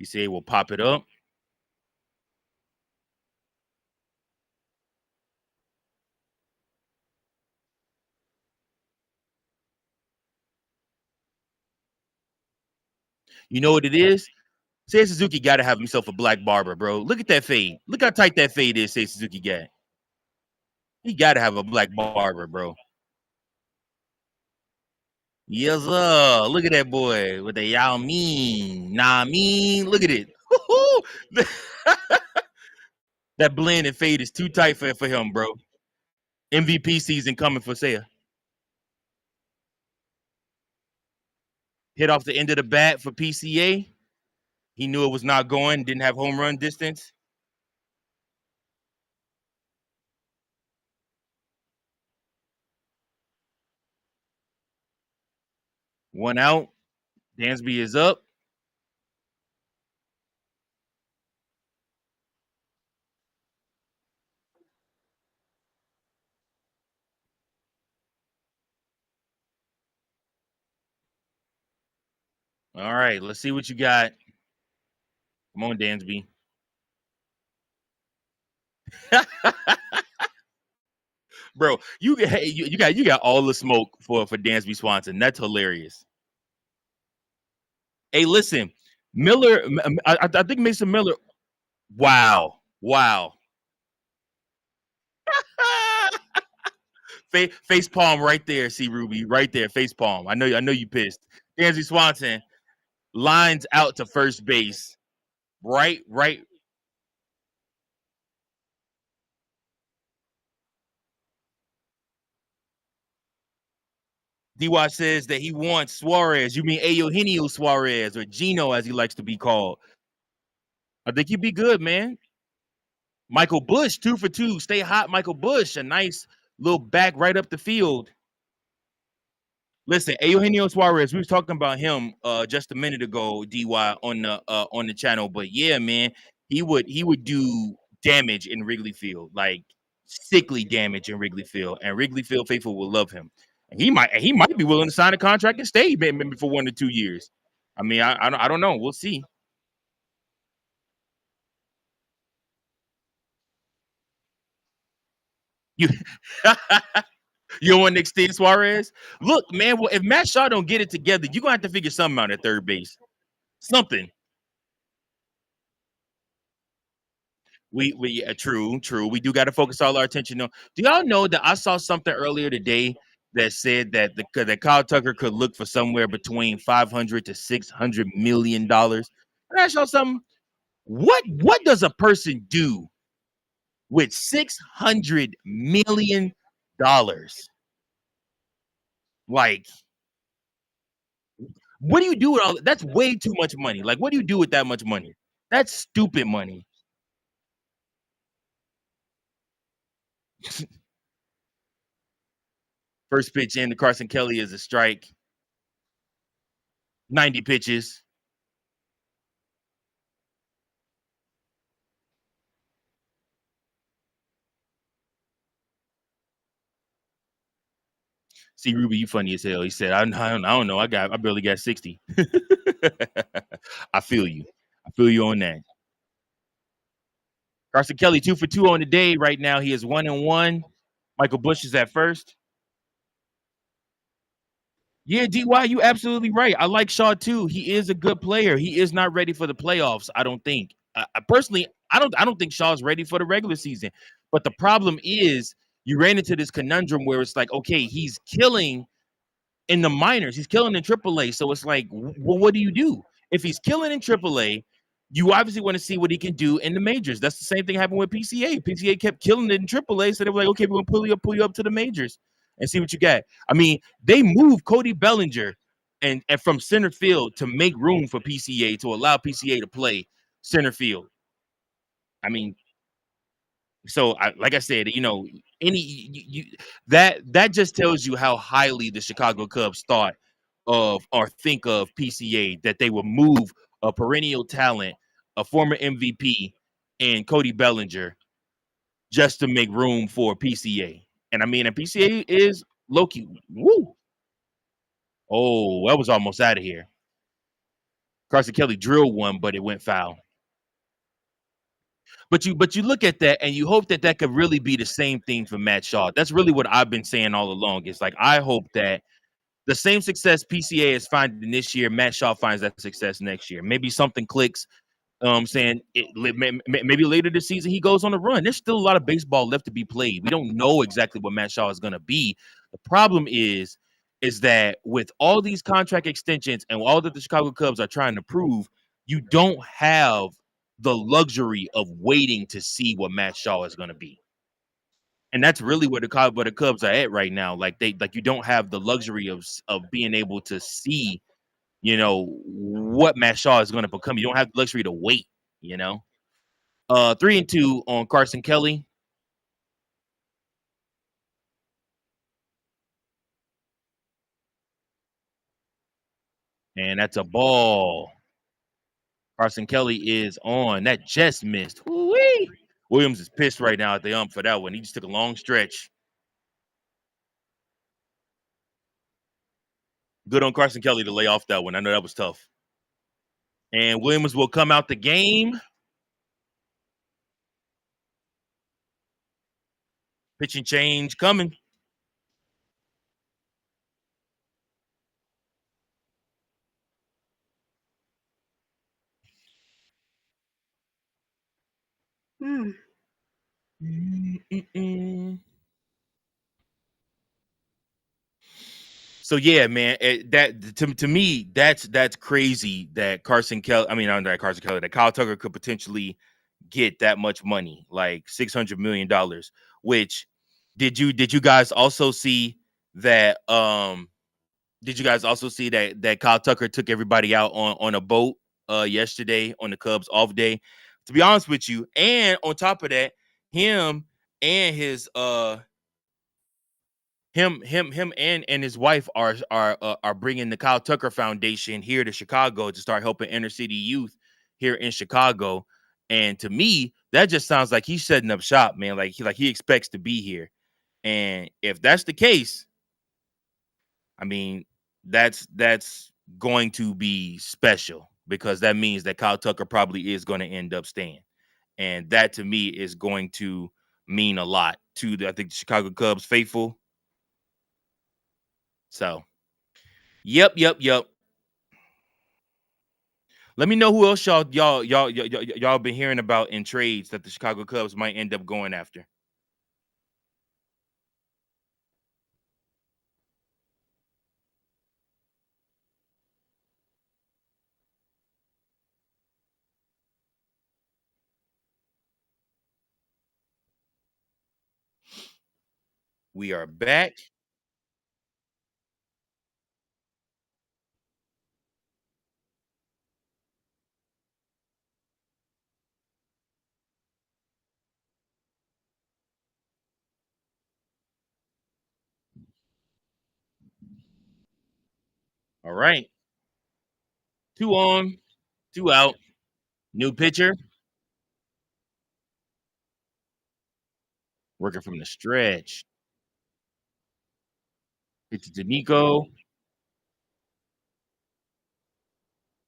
PCA will pop it up. You know what it is? Seiya Suzuki got to have himself a black barber, bro. Look at that fade. Look how tight that fade is Seiya Suzuki got. He got to have a black barber, bro. Yes, sir. Look at that boy with the Yao Ming. Nah, mean. Look at it. That blend and fade is too tight for him, bro. MVP season coming for Seiya. Hit off the end of the bat for PCA. He knew it was not going. Didn't have home run distance. One out. Dansby is up. All right, let's see what you got. Come on, Dansby. Bro, you got all the smoke for Dansby Swanson. That's hilarious. Hey, listen, Miller. I think Mason Miller. Wow. Face palm right there, C Ruby, right there, face palm. I know you pissed. Dansby Swanson lines out to first base. Right. D-Y says that he wants Suarez. You mean Eugenio Suarez or Gino, as he likes to be called. I think he'd be good, man. Michael Bush, 2 for 2. Stay hot, Michael Bush. A nice little back right up the field. Listen, Eugenio Suarez, we was talking about him just a minute ago, DY, on the channel. But yeah, man, he would do damage in Wrigley Field, like sickly damage in Wrigley Field, and Wrigley Field faithful will love him. And he might be willing to sign a contract and stay maybe for 1 to 2 years. I mean, I don't know. We'll see. You you don't want to extend Suarez? Look, man, well, if Matt Shaw don't get it together, you're gonna have to figure something out at third base. Something. We true. We do got to focus all our attention on. Do y'all know that I saw something earlier today that said that that Kyle Tucker could look for somewhere between $500 to $600 million? Can I ask y'all something? What does a person do with $600 million? Like, what do you do with all that? That's way too much money. Like, what do you do with that much money? That's stupid money. First pitch in to Carson Kelly is a strike. 90 pitches. See, Ruby, you funny as hell. He said, I don't know. I barely got 60. I feel you. On that. Carson Kelly, 2 for 2 on the day. Right now, he is 1-1. Michael Bush is at first. Yeah, DY, you absolutely right. I like Shaw too. He is a good player. He is not ready for the playoffs. I don't think. Personally, I don't think Shaw's ready for the regular season. But the problem is, you ran into this conundrum where it's like, okay, he's killing in the minors. He's killing in AAA. So it's like, well, what do you do? If he's killing in AAA, you obviously want to see what he can do in the majors. That's the same thing happened with PCA. PCA kept killing it in AAA, so they were like, okay, we're gonna pull you up to the majors and see what you got. I mean, they moved Cody Bellinger and from center field to make room for PCA to allow PCA to play center field. I mean, so like I said, that just tells you how highly the Chicago Cubs thought of or think of PCA, that they would move a perennial talent, a former MVP, and Cody Bellinger just to make room for PCA. And I mean, and PCA is Loki. Woo! Oh, that was almost out of here. Carson Kelly drilled one, but it went foul. But you look at that and you hope that that could really be the same thing for Matt Shaw. That's really what I've been saying all along. It's like I hope that the same success PCA is finding this year, Matt Shaw finds that success next year. Maybe something clicks. Saying maybe later this season he goes on a run. There's still a lot of baseball left to be played. We don't know exactly what Matt Shaw is going to be. The problem is that with all these contract extensions and all that the Chicago Cubs are trying to prove, you don't have the luxury of waiting to see what Matt Shaw is going to be. And that's really where the Cubs are at right now. Like you don't have the luxury of being able to see, what Matt Shaw is going to become. You don't have the luxury to wait, 3-2 on Carson Kelly. And that's a ball. Carson Kelly is on. That just missed. Woo-wee. Williams is pissed right now at the ump for that one. He just took a long stretch. Good on Carson Kelly to lay off that one. I know that was tough. And Williams will come out the game. Pitching change coming. So yeah, man, that to me that's crazy that Carson Kelly. I mean, not that Carson Kelly, that Kyle Tucker could potentially get that much money, like $600 million. Which did you guys also see that? Did you guys also see that Kyle Tucker took everybody out on a boat yesterday on the Cubs off day? To be honest with you, and on top of that, him and his him and his wife are bringing the Kyle Tucker Foundation here to Chicago to start helping inner city youth here in Chicago. And to me, that just sounds like he's setting up shop, man. Like he expects to be here. And if that's the case, I mean, that's going to be special because that means that Kyle Tucker probably is going to end up staying. And that to me is going to mean a lot to I think the Chicago Cubs faithful. So, yep. Let me know who else y'all been hearing about in trades that the Chicago Cubs might end up going after. We are back. All right. 2 on, 2 out. New pitcher. Working from the stretch. It's D'Amico.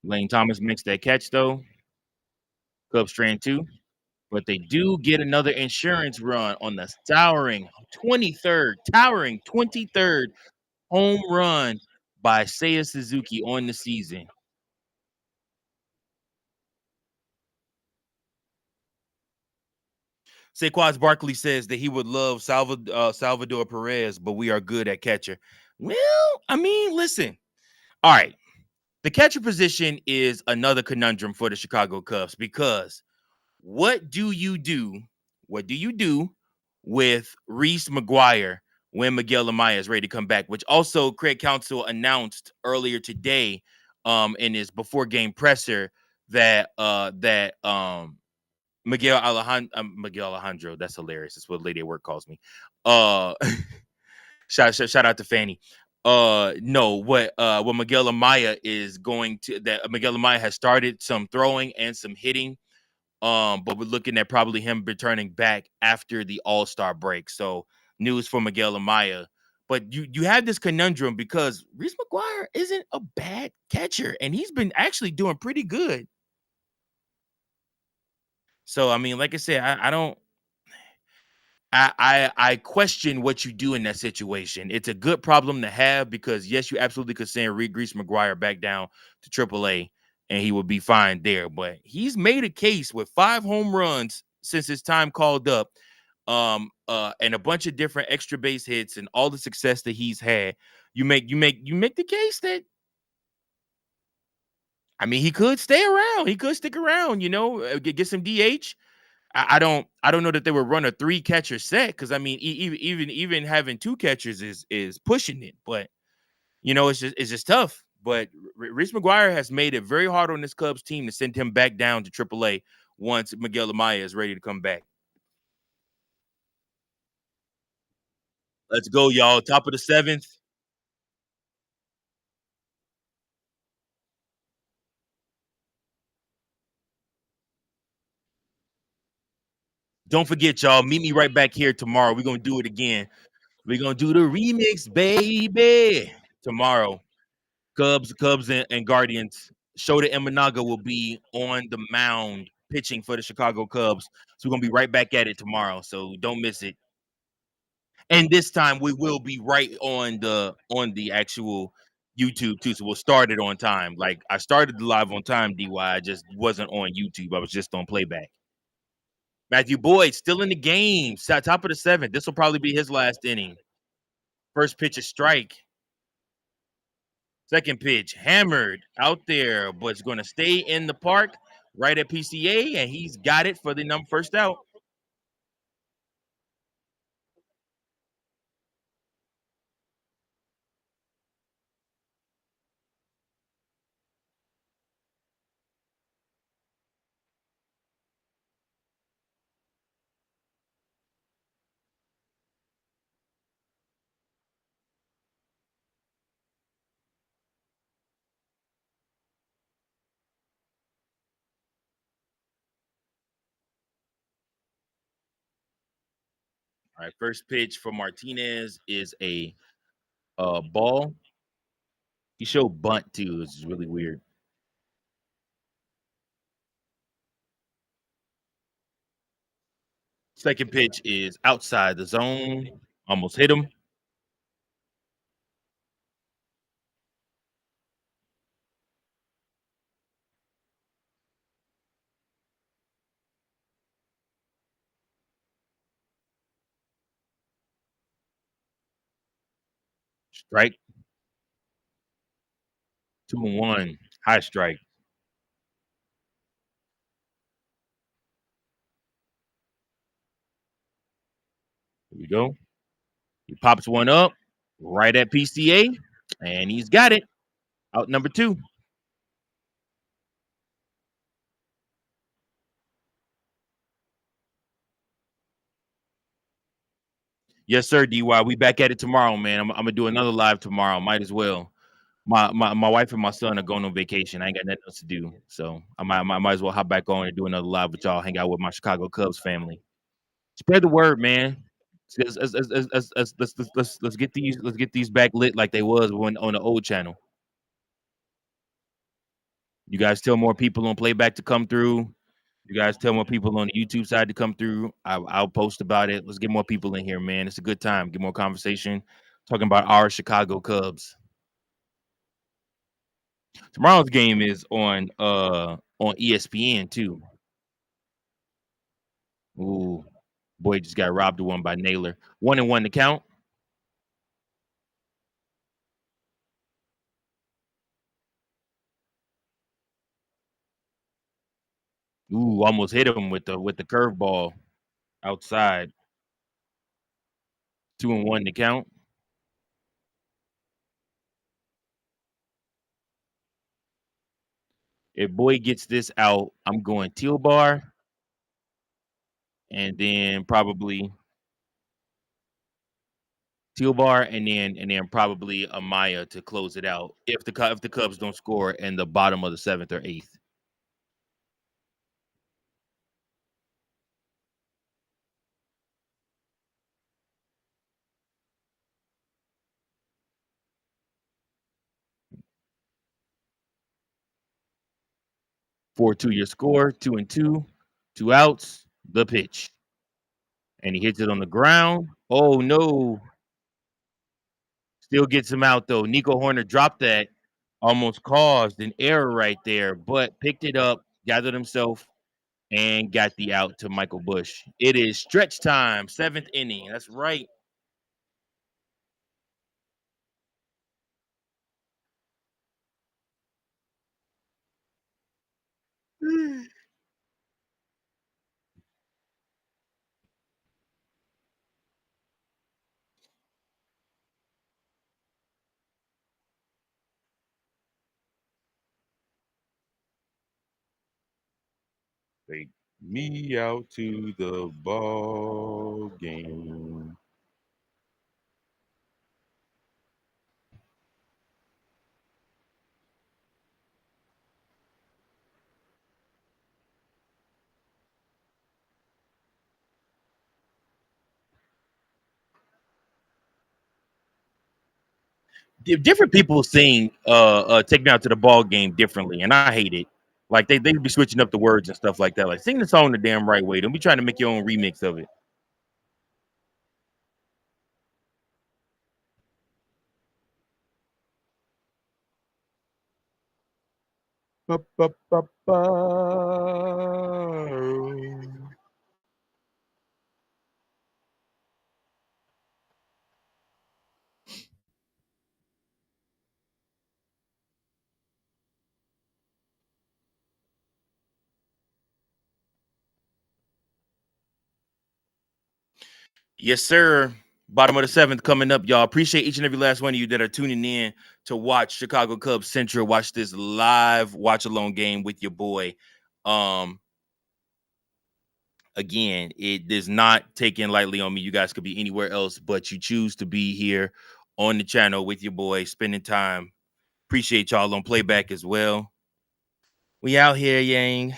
Lane Thomas makes that catch though. Cubs strand 2. But they do get another insurance run on the towering 23rd home run by Seiya Suzuki on the season. Saquon Barkley says that he would love Salvador Perez, but we are good at catcher. Well, I mean, listen. All right. The catcher position is another conundrum for the Chicago Cubs because what do you do? What do you do with Reese McGuire when Miguel Amaya is ready to come back? Which also Craig Counsell announced earlier today, in his before game presser that Miguel Alejandro. That's hilarious. That's what a lady at work calls me. Uh, shout out to Fanny. No, what Miguel Amaya is going to that Miguel Amaya has started some throwing and some hitting. But we're looking at probably him returning back after the All-Star break. So news for Miguel Amaya. But you have this conundrum because Reese McGuire isn't a bad catcher, and he's been actually doing pretty good. So I mean, like I said, I don't I question what you do in that situation. It's a good problem to have because yes, you absolutely could send Reese McGuire back down to AAA and he would be fine there. But he's made a case with 5 home runs since his time called up, and a bunch of different extra base hits and all the success that he's had. You make the case that I mean he could stay around. He could stick around. Get some DH. I don't know that they would run a 3 catcher set because I mean even having 2 catchers is pushing it, but it's just tough. But Reese McGuire has made it very hard on this Cubs team to send him back down to AAA once Miguel Amaya is ready to come back. Let's go, y'all. Top of the 7th. Don't forget, y'all. Meet me right back here tomorrow. We're gonna do it again. We're gonna do the remix, baby. Tomorrow. Cubs and Guardians. Shota Imanaga will be on the mound pitching for the Chicago Cubs. So we're gonna be right back at it tomorrow. So don't miss it. And this time we will be right on the actual YouTube too. So we'll start it on time. Like I started the live on time, DY. I just wasn't on YouTube. I was just on playback. Matthew Boyd still in the game. Top of the 7th. This will probably be his last inning. First pitch is strike. Second pitch, hammered out there, but it's going to stay in the park right at PCA, and he's got it for the first out. All right, first pitch for Martinez is a ball. He showed bunt too, which is really weird. Second pitch is outside the zone, almost hit him. Strike, 2-1, high strike. Here we go. He pops one up right at PCA, and he's got it. Out number 2. Yes, sir, DY. We back at it tomorrow, man. I'm gonna do another live tomorrow. Might as well. My wife and my son are going on vacation. I ain't got nothing else to do, so I might as well hop back on and do another live with y'all. Hang out with my Chicago Cubs family. Spread the word, man. Let's get these back lit like they was when on the old channel. You guys tell more people on playback to come through. You guys tell more people on the YouTube side to come through. I'll post about it. Let's get more people in here, man. It's a good time. Get more conversation. Talking about our Chicago Cubs. Tomorrow's game is on ESPN too. Ooh, boy just got robbed of one by Naylor. 1-1 to count. Ooh, almost hit him with the curveball outside. 2-1 to count. If Boyd gets this out, I'm going Teal Bar and then probably Teal Bar and then probably Amaya to close it out if the Cubs don't score in the bottom of the seventh or eighth. Four two your score, 2-2, 2 outs, the pitch. And he hits it on the ground. Oh no. Still gets him out though. Nico Horner dropped that, almost caused an error right there, but picked it up, gathered himself, and got the out to Michael Bush. It is stretch time, seventh inning. That's right. Take me out to the ball game. Different people sing "Take Me Out to the Ball Game" differently, and I hate it. Like they be switching up the words and stuff like that. Like sing the song the damn right way. Don't be trying to make your own remix of it. Ba, ba, ba, ba. Yes, sir. Bottom of the seventh coming up, y'all. Appreciate each and every last one of you that are tuning in to watch Chicago Cubs Central. Watch this live watch alone game with your boy. Um, Again, it is not taken lightly on me. You guys could be anywhere else, but you choose to be here on the channel with your boy, spending time. Appreciate y'all on playback as well. We out here, Yang.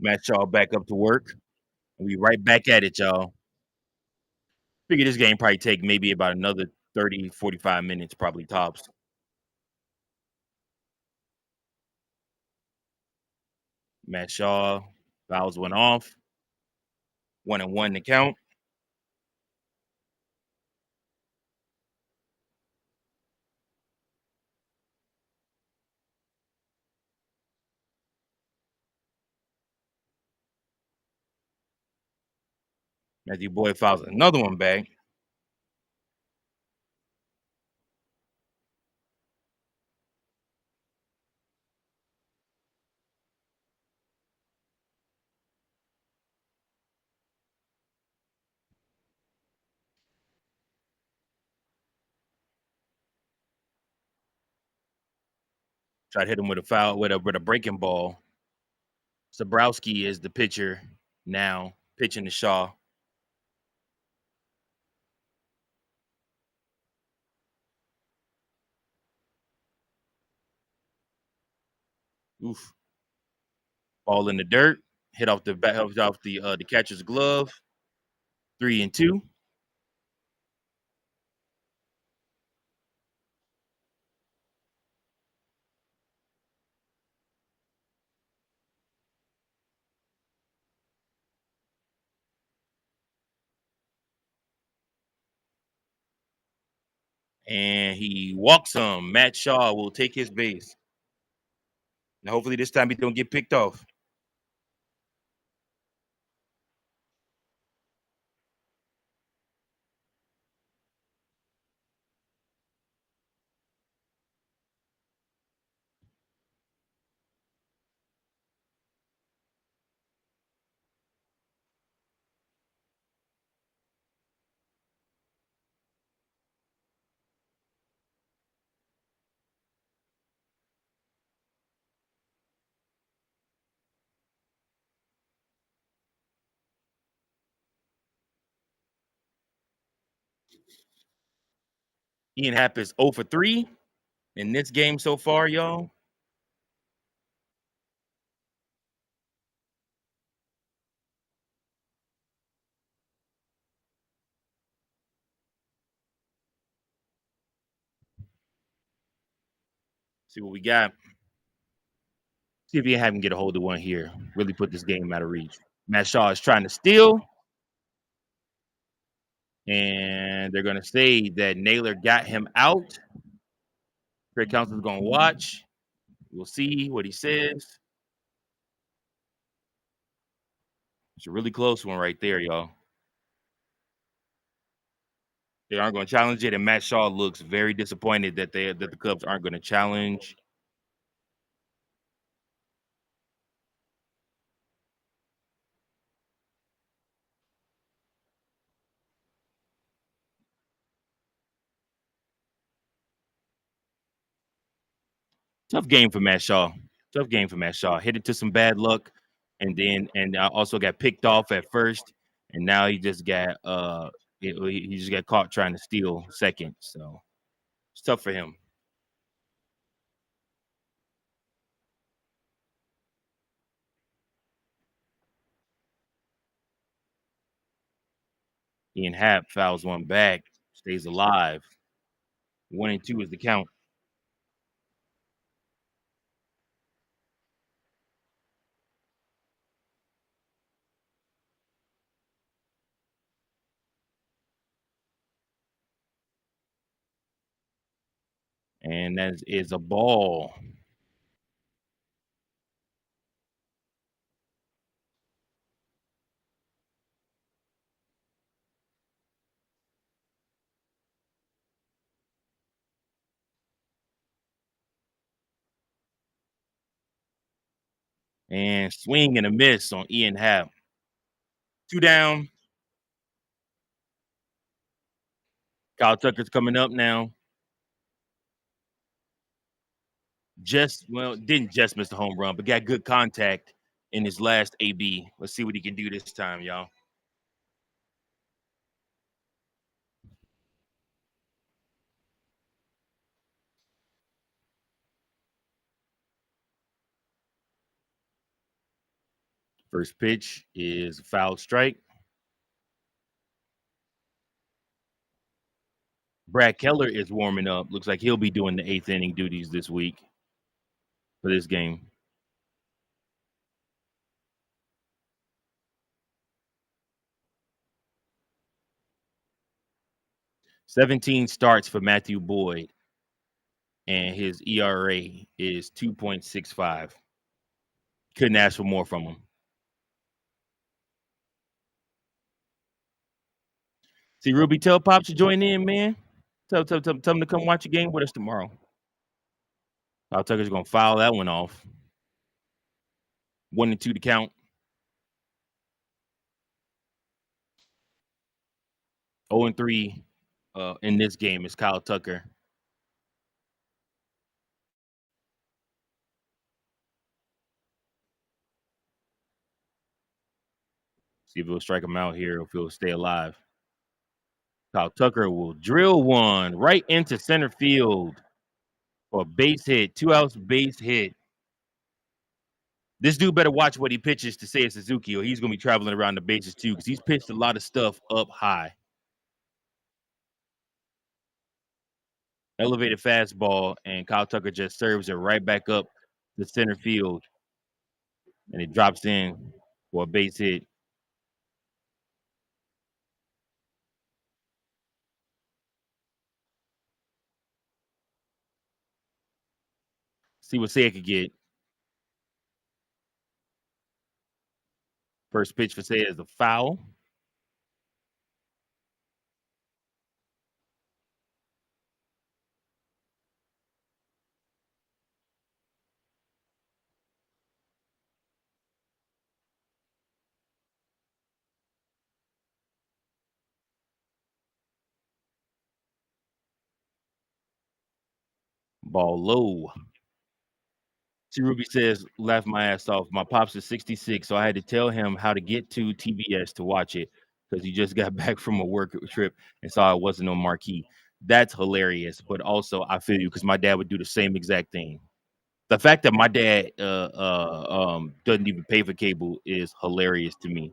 Match y'all back up to work. We right back at it, y'all. Figure this game probably take maybe about another 30, 45 minutes, probably tops. Matt Shaw, fouls went off. 1-1 to count. Matthew Boyd fouls another one back. Tried to hit him with a foul with a breaking ball. Sabrowski is the pitcher now, pitching to Shaw. Oof. Ball in the dirt. hit off the back, off the catcher's glove. 3-2. And he walks him. Matt Shaw will take his base. And hopefully this time he don't get picked off. Ian Happ is 0 for 3 in this game so far, y'all. See what we got. See if Ian Happ can get a hold of one here. Really put this game out of reach. Matt Shaw is trying to steal. And they're going to say that Naylor got him out. Craig Counsell is going to watch. We'll see what he says. It's a really close one right there, y'all. They aren't going to challenge it, and Matt Shaw looks very disappointed that the Cubs aren't going to challenge. Tough game for Matt Shaw. Tough game for Matt Shaw. Hit into some bad luck, and also got picked off at first, and now he just got he just got caught trying to steal second. So it's tough for him. Ian Happ fouls one back, stays alive. 1-2 is the count. And that is a ball. And swing and a miss on Ian Happ. 2 down. Kyle Tucker's coming up now. Didn't just miss the home run, but got good contact in his last AB. Let's see what he can do this time, y'all. First pitch is a foul strike. Brad Keller is warming up. Looks like he'll be doing the 8th inning duties this week for this game. $17 starts for Matthew Boyd, and his ERA is 2.65. Couldn't ask for more from him. See, Ruby, tell Pops to join in, man. Tell him to come watch a game with us tomorrow. Kyle Tucker's going to foul that one off. 1-2 to count. 0-3 in this game is Kyle Tucker. See if he'll strike him out here or if he'll stay alive. Kyle Tucker will drill one right into center field for a base hit. 2 outs base hit. This dude better watch what he pitches to Seiya Suzuki, or he's gonna be traveling around the bases too, because he's pitched a lot of stuff up high. Elevated fastball, and Kyle Tucker just serves it right back up the center field, and it drops in for a base hit. See what Seiya could get. First pitch for Seiya is a foul. Ball low. T. Ruby says, laugh my ass off. My pops is 66, so I had to tell him how to get to TBS to watch it because he just got back from a work trip and saw it wasn't on marquee. That's hilarious. But also, I feel you because my dad would do the same exact thing. The fact that my dad doesn't even pay for cable is hilarious to me.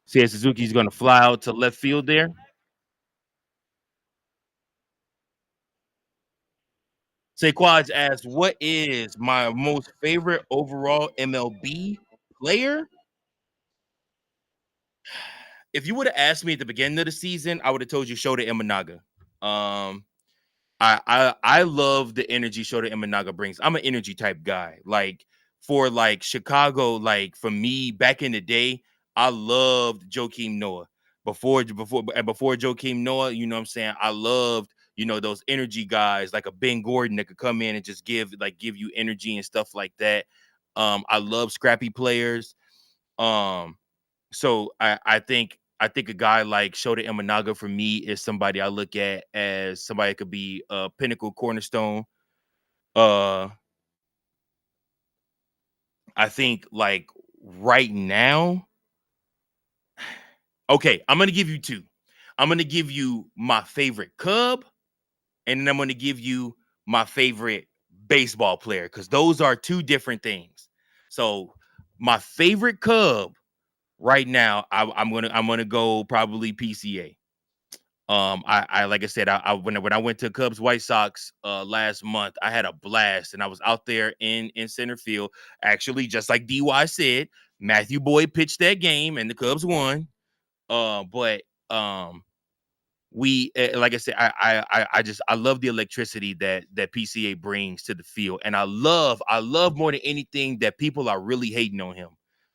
See, Suzuki's going to fly out to left field there. Saquads asks, "What is my most favorite overall MLB player?" If you would have asked me at the beginning of the season, I would have told you Shota Imanaga. Um, I love the energy Shota Imanaga brings. I'm an energy type guy. Like for like Chicago, like for me back in the day, I loved Joakim Noah. Before Joakim Noah, you know what I'm saying? I loved, those energy guys like a Ben Gordon that could come in and just give you energy and stuff like that. I love scrappy players. Um, so I think a guy like Shota Imanaga for me is somebody I look at as somebody that could be a pinnacle cornerstone. Uh I think like right now, okay, I'm gonna give you two. I'm gonna give you my favorite Cub, and then I'm gonna give you my favorite baseball player because those are two different things. So my favorite Cub right now, I'm gonna go probably PCA. I like I said, when I went to Cubs White Sox last month, I had a blast, and I was out there in center field. Actually, just like DY said, Matthew Boyd pitched that game, and the Cubs won. But we like I said, I love the electricity that PCA brings to the field, and I love more than anything that people are really hating on him.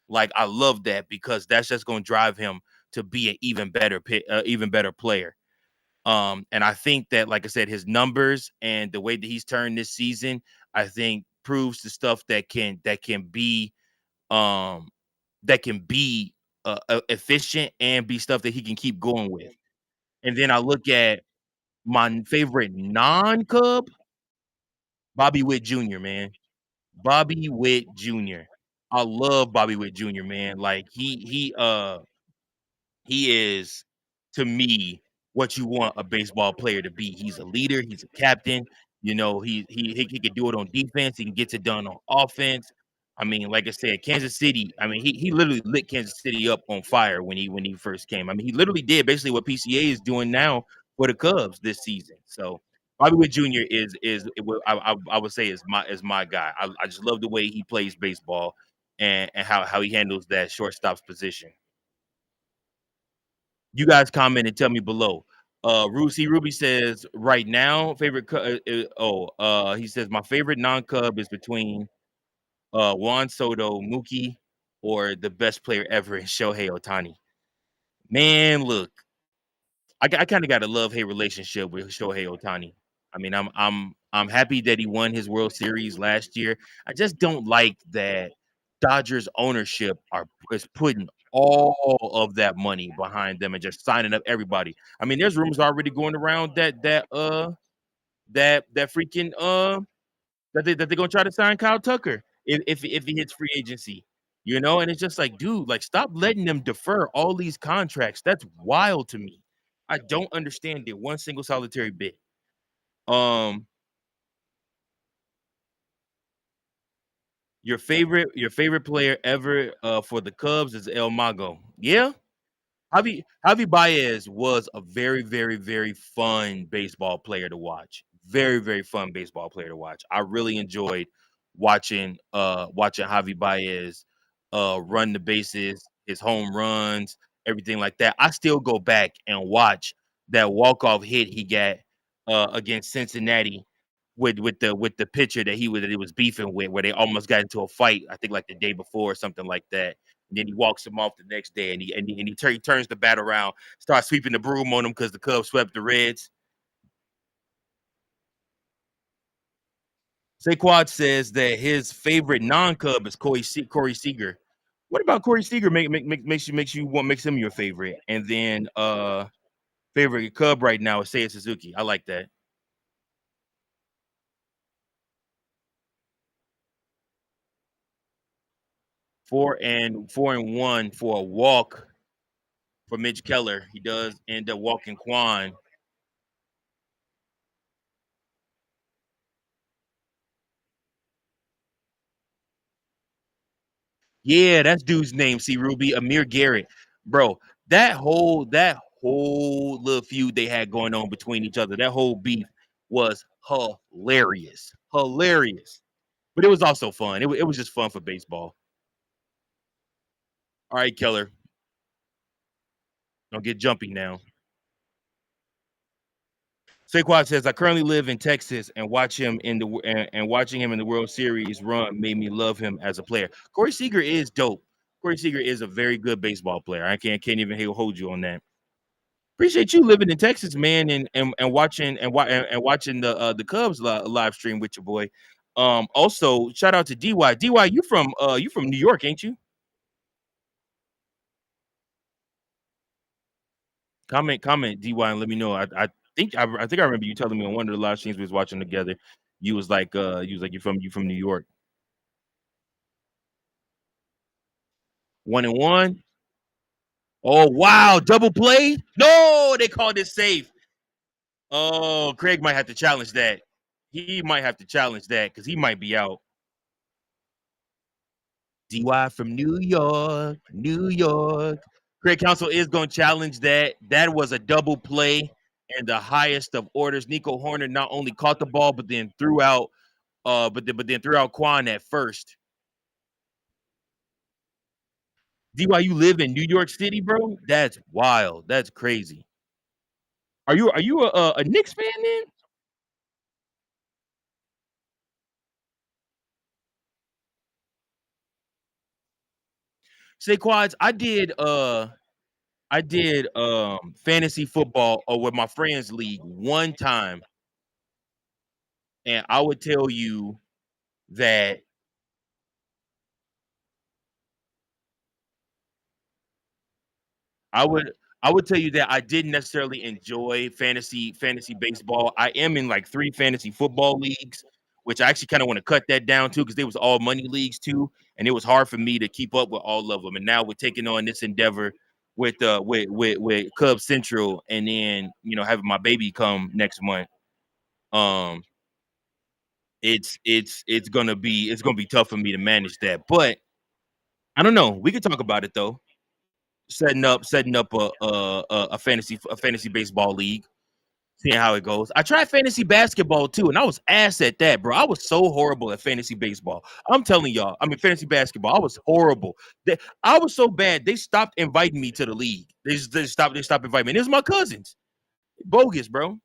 Like I love that because that's just going to drive him to be an even better player. And I think that, like I said, his numbers and the way that he's turned this season, I think proves the stuff um that can be efficient and be stuff that he can keep going with. And then I look at my favorite non-Cub, Bobby Witt Jr., man. Bobby Witt Jr. I love Bobby Witt Jr., man. Like he is, to me, what you want a baseball player to be. He's a leader, he's a captain. He can do it on defense, he can get it done on offense. I mean, like I said, Kansas City, I mean, he literally lit Kansas City up on fire when he first came. I mean, he literally did basically what PCA is doing now for the Cubs this season. So Bobby Witt Jr. I would say is my guy. I just love the way he plays baseball and how he handles that shortstop's position. You guys comment and tell me below. Ruby says right now favorite. He says my favorite non-Cub is between Juan Soto, Mookie, or the best player ever in Shohei Otani. Man, look, I kind of got a love-hate relationship with Shohei Otani. I mean, I'm happy that he won his World Series last year. I just don't like that Dodgers ownership is putting all of that money behind them and just signing up everybody. I mean, there's rumors already going around that freaking that they're gonna try to sign Kyle Tucker if he hits free agency. And it's just like, dude, like stop letting them defer all these contracts. That's wild to me. I don't understand it one single solitary bit. Um, Your favorite player ever for the Cubs is El Mago. Yeah, Javi Baez was a very, very, very fun baseball player to watch. Very, very fun baseball player to watch. I really enjoyed watching Javi Baez run the bases, his home runs, everything like that. I still go back and watch that walk-off hit he got against Cincinnati with the pitcher that he was beefing with, where they almost got into a fight, I think like the day before or something like that. And then he walks him off the next day, and he turns the bat around, starts sweeping the broom on him because the Cubs swept the Reds. Saquad says that his favorite non-Cub is Corey Seager. What about Corey Seager makes him your favorite? And then favorite Cub right now is Seiya Suzuki. I like that. 4-1 for a walk for Mitch Keller. He does end up walking Quan. Yeah, that's dude's name. See, Ruby Amir Garrett, bro. That whole little feud they had going on between each other, that whole beef was hilarious, hilarious. But it was also fun. It was just fun for baseball. All right, Keller, don't get jumpy now. Saquon says, "I currently live in Texas and watching him in the World Series run made me love him as a player." Corey Seager is dope. Corey Seager is a very good baseball player. I can't even hold you on that. Appreciate you living in Texas, man, and watching the Cubs live stream with your boy. Also shout out to DY. DY, you from New York, ain't you? Comment DY and let me know. I think I remember you telling me on one of the live streams we was watching together. You was like you from New York. 1-1. Oh wow, double play. No, they called it safe. Oh, Craig might have to challenge that. He might have to challenge that because he might be out. DY from New York, New York. Craig Council is going to challenge that. That was a double play and the highest of orders. Nico Horner not only caught the ball, but then threw out, but then threw out Quan at first. DY, you live in New York City, bro? That's wild. That's crazy. Are you a Knicks fan then? Say quads. I did fantasy football with my friends league one time, and I would tell you that I would I would tell you that I didn't necessarily enjoy fantasy baseball. I am in like 3 fantasy football leagues, which I actually kinda wanna cut that down too because they was all money leagues too, and it was hard for me to keep up with all of them. And now we're taking on this endeavor with Cub Central and then, having my baby come next month. Um, it's gonna be tough for me to manage that, but I don't know. We could talk about it though. Setting up a fantasy baseball league, seeing how it goes. I tried fantasy basketball too, and I was ass at that, bro. I was so horrible at fantasy baseball. I'm telling y'all, I mean fantasy basketball. I was horrible. I was so bad. They stopped inviting me to the league. They stopped inviting me. And it was my cousins. Bogus, bro.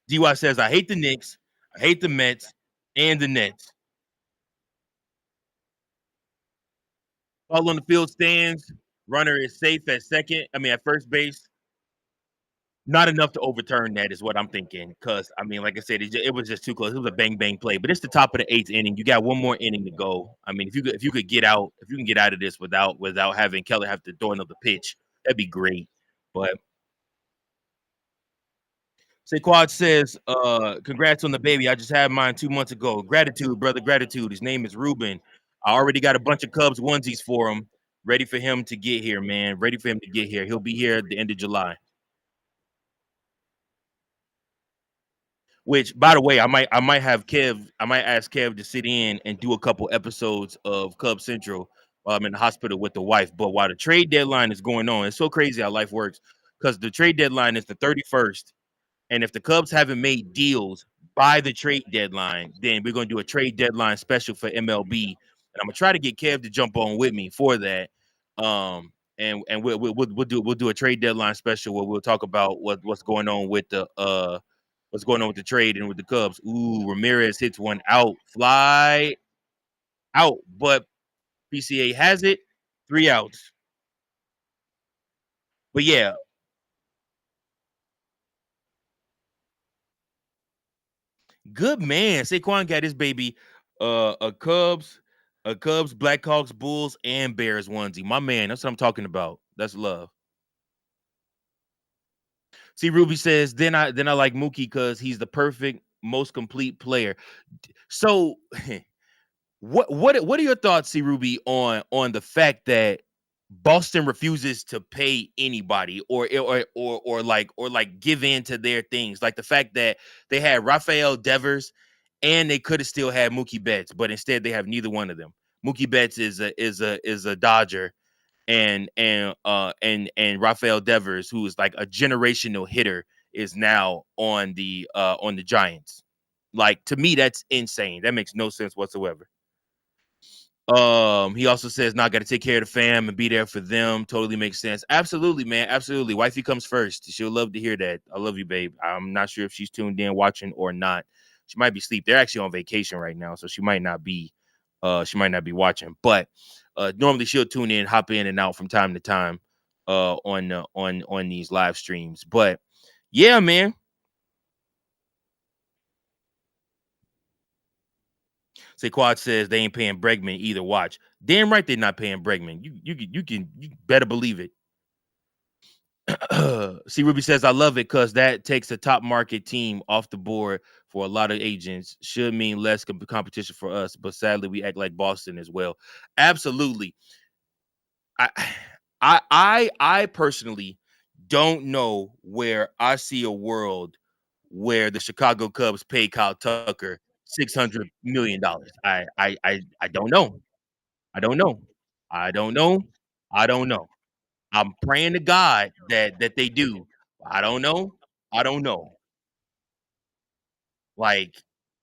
DY says I hate the Knicks, I hate the Mets, and the Nets. All on the field stands. Runner is safe at second. I mean at first base. Not enough to overturn that is what I'm thinking. Because I mean, like I said, it was just too close. It was a bang bang play, but it's the top of the eighth inning. You got one more inning to go. I mean, if you could get out, if you can get out of this without having Keller have to throw another pitch, that'd be great. But Saquad says, congrats on the baby. I just had mine 2 months ago. Gratitude, brother. Gratitude. His name is Ruben. I already got a bunch of Cubs onesies for him. Ready for him to get here, man. Ready for him to get here. He'll be here at the end of July. Which, by the way, I might ask Kev to sit in and do a couple episodes of Cub Central while I'm in the hospital with the wife. But while the trade deadline is going on, it's so crazy how life works because the trade deadline is the 31st. And if the Cubs haven't made deals by the trade deadline, then we're going to do a trade deadline special for MLB. And I'm going to try to get Kev to jump on with me for that. And we'll do a trade deadline special where we'll talk about what's going on with the trade and with the Cubs. Ooh, Ramirez hits one out, fly out, but PCA has it, 3 outs. But yeah, good man. Saquon got his baby a Cubs, Blackhawks, Bulls, and Bears onesie. My man, that's what I'm talking about. That's love. See, Ruby says, then I like Mookie because he's the perfect, most complete player. So what are your thoughts, C Ruby, on the fact that Boston refuses to pay anybody or like give in to their things, like the fact that they had Rafael Devers and they could have still had Mookie Betts, but instead they have neither one of them. Mookie Betts is a Dodger, and Rafael Devers, who is like a generational hitter, is now on the Giants. Like, to me, that's insane. That makes no sense whatsoever. He also says, "Not got to take care of the fam and be there for them." Totally makes sense. Absolutely, man. Absolutely. Wifey comes first. She'll love to hear that. I love you, babe. I'm not sure if she's tuned in, watching or not. She might be asleep. They're actually on vacation right now, so she might not be. She might not be watching, but normally she'll tune in, hop in and out from time to time, on these live streams. But yeah, man. Quad says they ain't paying Bregman either. Watch. Damn right they're not paying Bregman. You better believe it. See, Ruby says, I love it because that takes a top market team off the board for a lot of agents. Should mean less competition for us, but sadly, we act like Boston as well. Absolutely. I, I personally don't know where I see a world where the Chicago Cubs pay Kyle Tucker $600 million. I don't know. I don't know. I don't know. I don't know. I'm praying to God that they do. I don't know. I don't know. Like,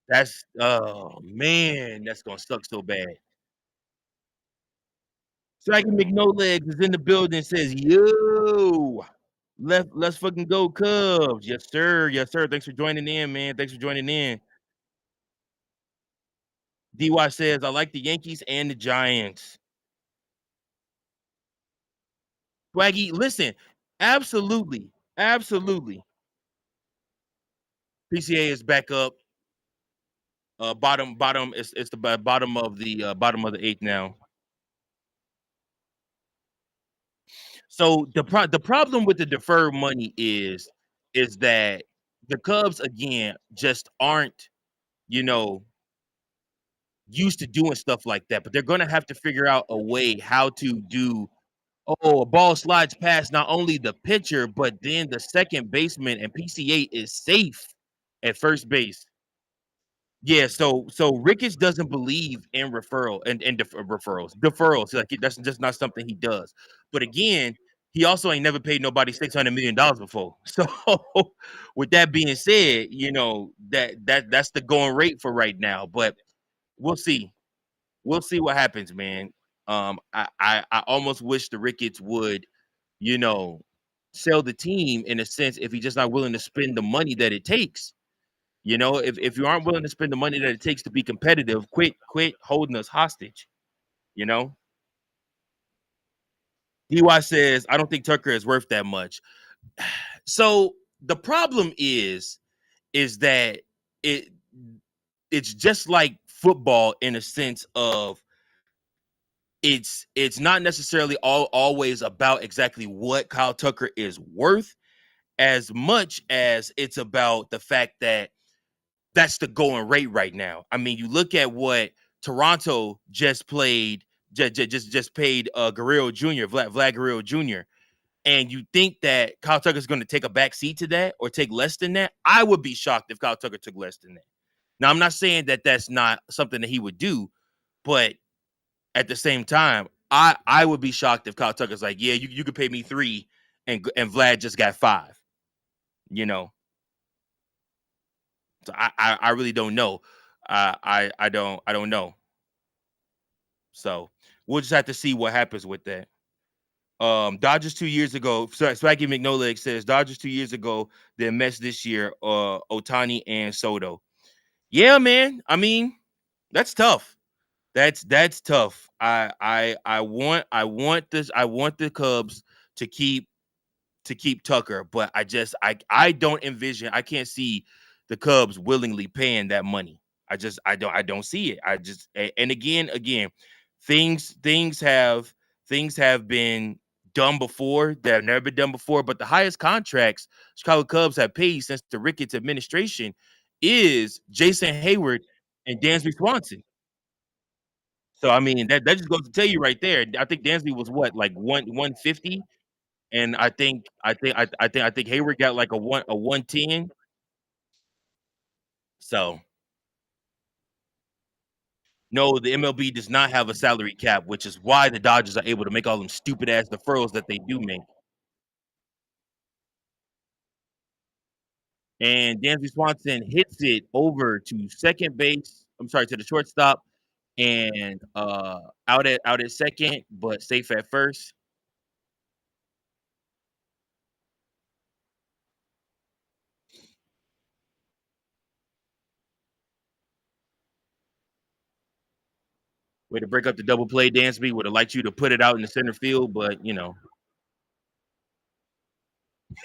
that's oh man, that's gonna suck so bad. Striker McNolegs is in the building, says, "Yo, let's fucking go Cubs." Yes, sir. Yes, sir. Thanks for joining in, man. Thanks for joining in. DY says, I like the Yankees and the Giants. Swaggy, listen, absolutely. Absolutely. PCA is back up. Bottom. It's the bottom of the eighth now. So the problem with the deferred money is that the Cubs again just aren't, you know, used to doing stuff like that, but they're gonna have to figure out a way how to do. Oh, a ball slides past not only the pitcher, but then the second baseman, and PCA is safe at first base. Yeah, so Ricketts doesn't believe in referrals. Deferrals, like, that's just not something he does. But again, he also ain't never paid nobody $600 million before. So with that being said, that's the going rate for right now. But we'll see. We'll see what happens, man. I almost wish the Ricketts would, you know, sell the team in a sense if he's just not willing to spend the money that it takes. If you aren't willing to spend the money that it takes to be competitive, quit holding us hostage. You know, DY says, I don't think Tucker is worth that much. So the problem is that it it's just like football in a sense of it's not necessarily always about exactly what Kyle Tucker is worth as much as it's about the fact that that's the going rate right now. I mean, you look at what Toronto just paid Guerrero Jr., Vlad Guerrero Jr. and you think that Kyle Tucker is going to take a back seat to that or take less than that, I would be shocked if Kyle Tucker took less than that. Now, I'm not saying that that's not something that he would do, but at the same time, I would be shocked if Kyle Tucker's like, yeah, you could pay me 3 and Vlad just got 5, you know. So I really don't know. I don't know. So we'll just have to see what happens with that. Dodgers 2 years ago. Swaggy McNoleg says Dodgers 2 years ago, then Mets this year. Otani and Soto. Yeah, man. I mean, that's tough. That's tough. I want this. I want the Cubs to keep Tucker, but I don't envision. I can't see the Cubs willingly paying that money. I don't see it. And again, things have been done before that have never been done before. But the highest contracts Chicago Cubs have paid since the Ricketts administration is Jason Hayward and Dansby Swanson. So I mean that just goes to tell you right there. I think Dansby was what, like 150, and I think Hayward got like a 110. So no, the MLB does not have a salary cap, which is why the Dodgers are able to make all them stupid ass deferrals that they do make. And Dansby Swanson hits it over to second base. I'm sorry, to the shortstop, and out at second, but safe at first. Way to break up the double play, Dansby. Would have liked you to put it out in the center field, but you know.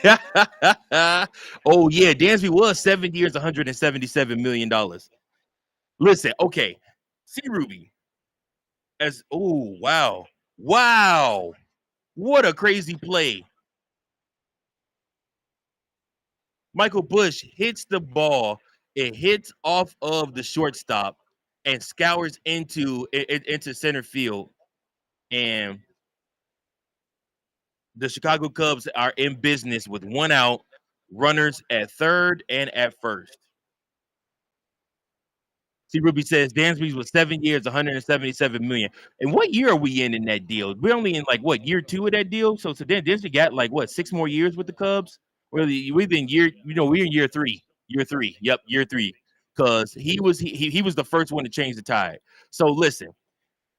Oh yeah, Dansby was 7 years, $177 million. Listen, okay, C. Ruby as oh wow, what a crazy play. Michael Bush hits the ball, it hits off of the shortstop and scours into center field, and the Chicago Cubs are in business with 1 out, runners at third and at first. See, Ruby says Dansby's was 7 years, 177 million. And what year are we in that deal? We're only in like what, year 2 of that deal. So then Dansby got like what, 6 more years with the Cubs? Really, we've been we're in year 3. Year 3. Yep, year 3. Because he was the first one to change the tide. So listen,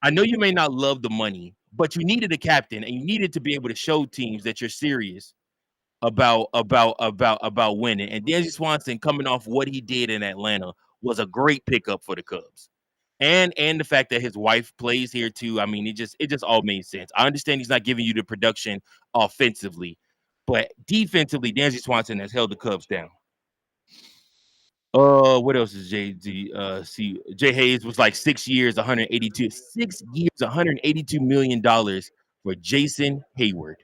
I know you may not love the money, but you needed a captain and you needed to be able to show teams that you're serious about winning. And Dansby Swanson, coming off what he did in Atlanta, was a great pickup for the Cubs. And the fact that his wife plays here too. I mean, it just all made sense. I understand he's not giving you the production offensively, but defensively, Dansby Swanson has held the Cubs down. What else is Jay Hayes was like 6 years, 182. 6 years, $182 million for Jason Hayward.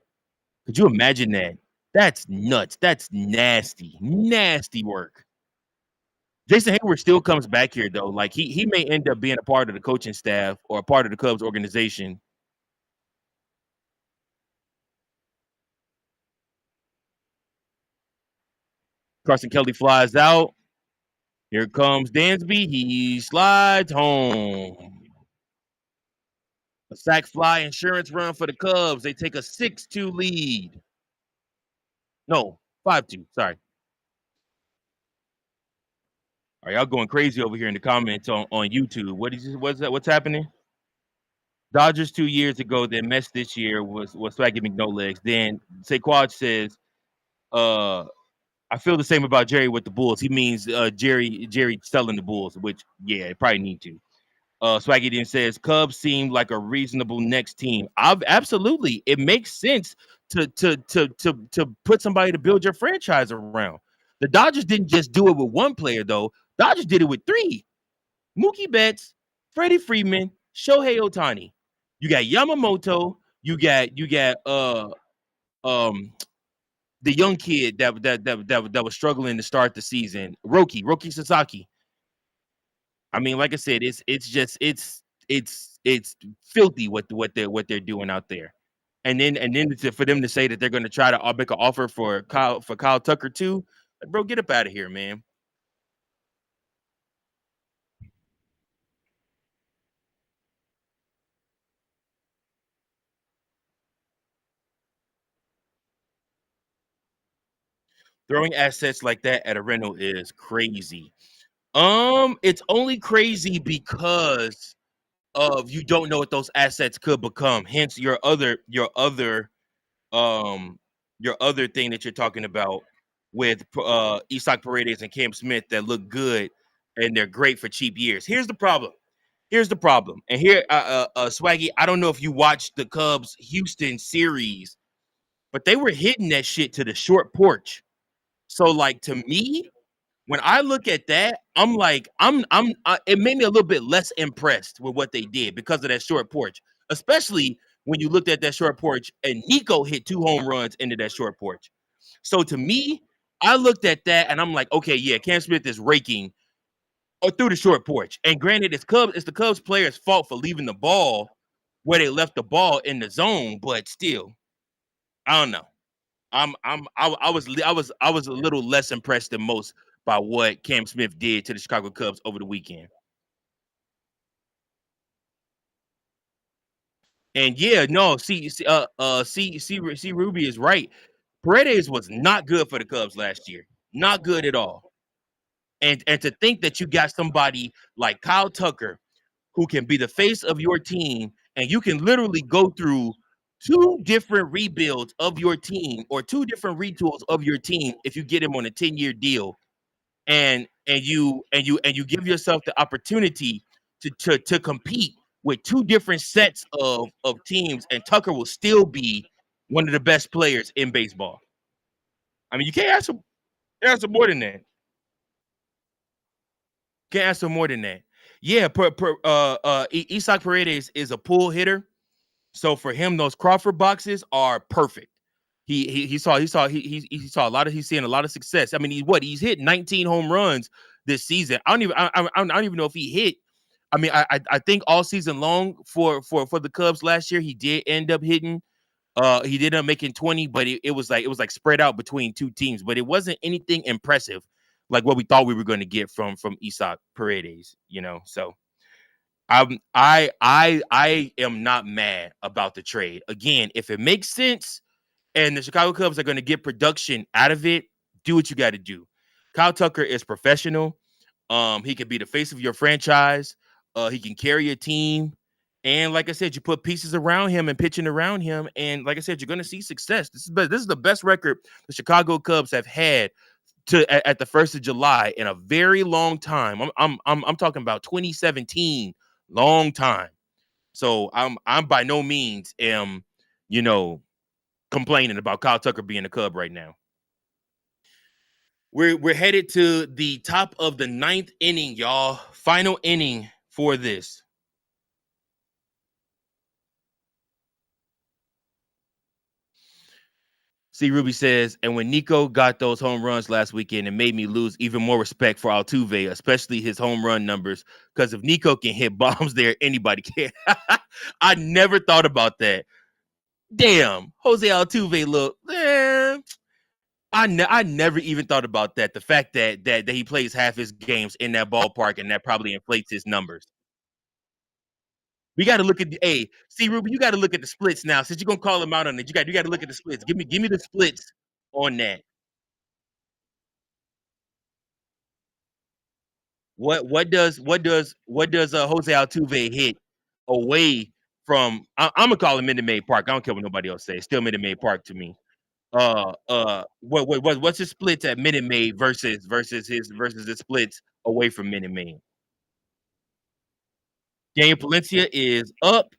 Could you imagine that? That's nuts. That's nasty, nasty work. Jason Hayward still comes back here though. Like he may end up being a part of the coaching staff or a part of the Cubs organization. Carson Kelly flies out. Here comes Dansby. He slides home. A sack fly insurance run for the Cubs. They take a 6-2 lead. No, 5-2. Sorry. Are y'all going crazy over here in the comments on YouTube? What's happening? Dodgers 2 years ago, then Mets this year was Swaggy McNolegs. Then Saquad says, I feel the same about Jerry with the Bulls. He means Jerry selling the Bulls, which yeah, probably need to. Swaggy then says Cubs seem like a reasonable next team. Absolutely, it makes sense to put somebody to build your franchise around. The Dodgers didn't just do it with one player though. Dodgers did it with 3: Mookie Betts, Freddie Freeman, Shohei Otani. You got Yamamoto. You got the young kid that was struggling to start the season, Roki Sasaki. I mean, like I said, it's filthy what they're doing out there, For them to say that they're going to try to make an offer for Kyle Tucker too, like, bro, get up out of here, man. Throwing assets like that at a rental is crazy. It's only crazy because of you don't know what those assets could become. Hence um your other thing that you're talking about with Isak Paredes and Cam Smith that look good and they're great for cheap years. Here's the problem. Here's the problem. And here, Swaggy, I don't know if you watched the Cubs Houston series, but they were hitting that shit to the short porch. So, like, to me, when I look at that, I'm like, it made me a little bit less impressed with what they did because of that short porch, especially when you looked at that short porch and Nico hit 2 home runs into that short porch. So to me, I looked at that and I'm like, okay, yeah, Cam Smith is raking through the short porch. And granted, it's the Cubs players' fault for leaving the ball where they left the ball in the zone, but still, I don't know. I was a little less impressed than most by what Cam Smith did to the Chicago Cubs over the weekend. And yeah, no, see, Ruby is right. Paredes was not good for the Cubs last year. Not good at all. And to think that you got somebody like Kyle Tucker who can be the face of your team and you can literally go through two different rebuilds of your team or two different retools of your team if you get him on a 10-year deal and you give yourself the opportunity to compete with two different sets of teams, and Tucker will still be one of the best players in baseball. I mean, you can't ask for more than that. Can't ask for more than that. Yeah, Isak Paredes is a pull hitter, so for him, those Crawford boxes are perfect. He saw a lot of he's seeing a lot of success. I mean, he's hit 19 home runs this season. I don't even know if he hit. I mean, I think all season long for the Cubs last year, he did end up hitting. He did end up making 20, but it was like spread out between two teams, but it wasn't anything impressive like what we thought we were going to get from Isak Paredes. So I am not mad about the trade. Again, if it makes sense and the Chicago Cubs are going to get production out of it, do what you got to do. Kyle Tucker is professional. He can be the face of your franchise. He can carry a team. And like I said, you put pieces around him and pitching around him, and like I said, you're going to see success. This is the best record the Chicago Cubs have had at the 1st of July in a very long time. I'm talking about 2017, long time. So I'm by no means you know complaining about Kyle Tucker being a Cub right now. We're headed to the top of the ninth inning, y'all. Final inning for this. See, Ruby says, and when Nico got those home runs last weekend, it made me lose even more respect for Altuve, especially his home run numbers. Because if Nico can hit bombs there, anybody can. I never thought about that. Damn, Jose Altuve look. I never even thought about that. The fact that he plays half his games in that ballpark and that probably inflates his numbers. We got to look at see Ruby, you got to look at the splits now. Since you're gonna call him out on it, you got to look at the splits. Give me the splits on that. What does Jose Altuve hit away from? I'm gonna call it Minute Maid Park. I don't care what nobody else says. Still Minute Maid Park to me. What's his splits at Minute Maid versus his splits away from Minute Maid? Daniel Palencia is up.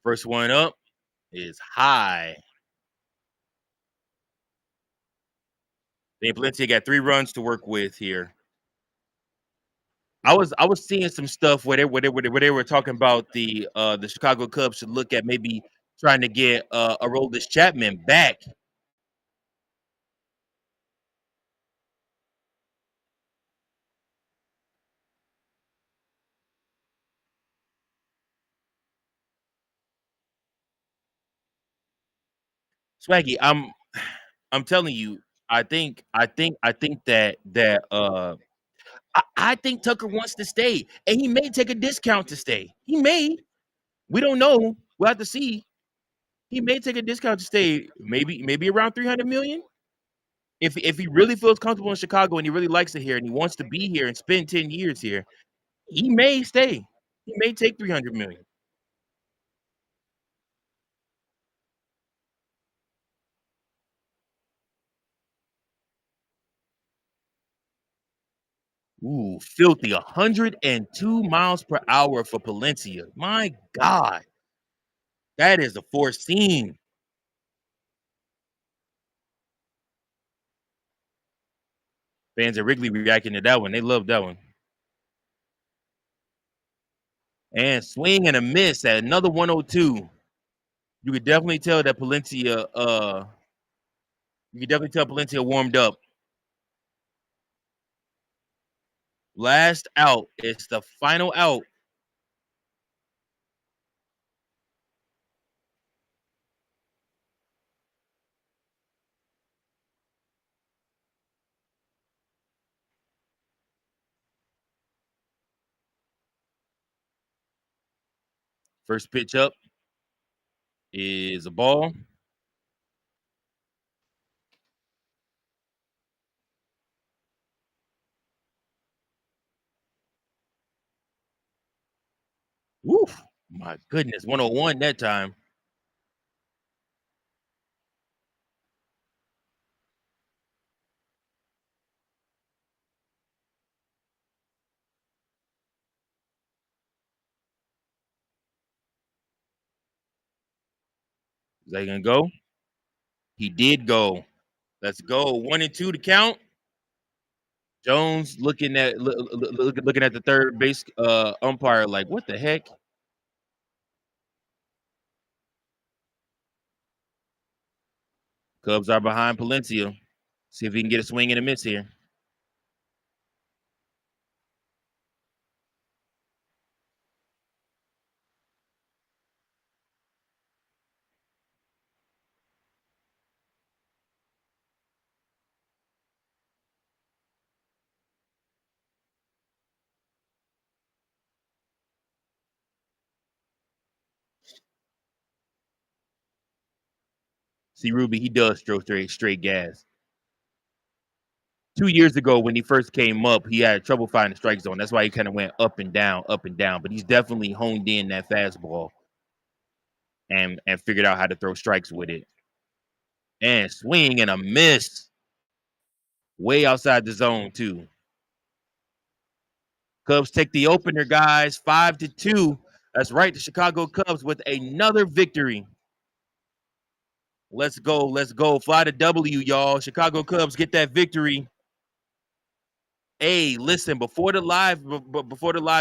First one up is high. They Palencia got 3 runs to work with here. I was seeing some stuff where they were talking about the Chicago Cubs should look at maybe trying to get Aroldis Chapman back. Swaggy, I'm telling you, I think I think Tucker wants to stay, and he may take a discount to stay. He may. We don't know. We'll have to see. He may take a discount to stay, maybe around 300 million. If he really feels comfortable in Chicago and he really likes it here and he wants to be here and spend 10 years here, he may stay. He may take 300 million. Ooh, filthy 102 miles per hour for Palencia. My God, that is a foreseen. Fans at Wrigley reacting to that one. They love that one. And swing and a miss at another 102. You could definitely tell that Palencia, you could definitely tell Palencia warmed up. Last out. It's the final out. First pitch up is a ball. Woof. My goodness. 101 that time. Is that gonna go? He did go. Let's go. 1-2 to count. Jones looking at the third base umpire like, what the heck? Cubs are behind Palencia. See if he can get a swing and a miss here. See, Ruby, he does throw straight gas. 2 years ago, when he first came up, he had trouble finding the strike zone. That's why he kind of went up and down, up and down. But he's definitely honed in that fastball and figured out how to throw strikes with it. And swing and a miss. Way outside the zone, too. Cubs take the opener, guys, 5-2. That's right, the Chicago Cubs with another victory. Let's go. Let's go. Fly to W, y'all. Chicago Cubs get that victory. Hey, listen, before the live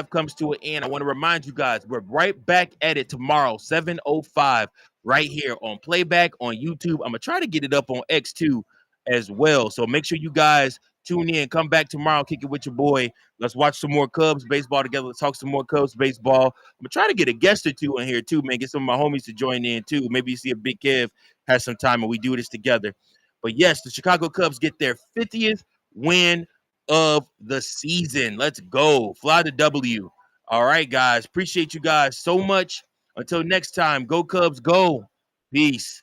comes to an end, I want to remind you guys, we're right back at it tomorrow, 7:05, right here on Playback on YouTube. I'm gonna try to get it up on X2 as well. So make sure you guys tune in, come back tomorrow, kick it with your boy. Let's watch some more Cubs baseball together. Let's talk some more Cubs baseball. I'm gonna try to get a guest or two in here too, man. Get some of my homies to join in too. Maybe you see if Big Kev has some time and we do this together. But yes, the Chicago Cubs get their 50th win of the season. Let's go. Fly the W. All right, guys. Appreciate you guys so much. Until next time, go Cubs, go. Peace.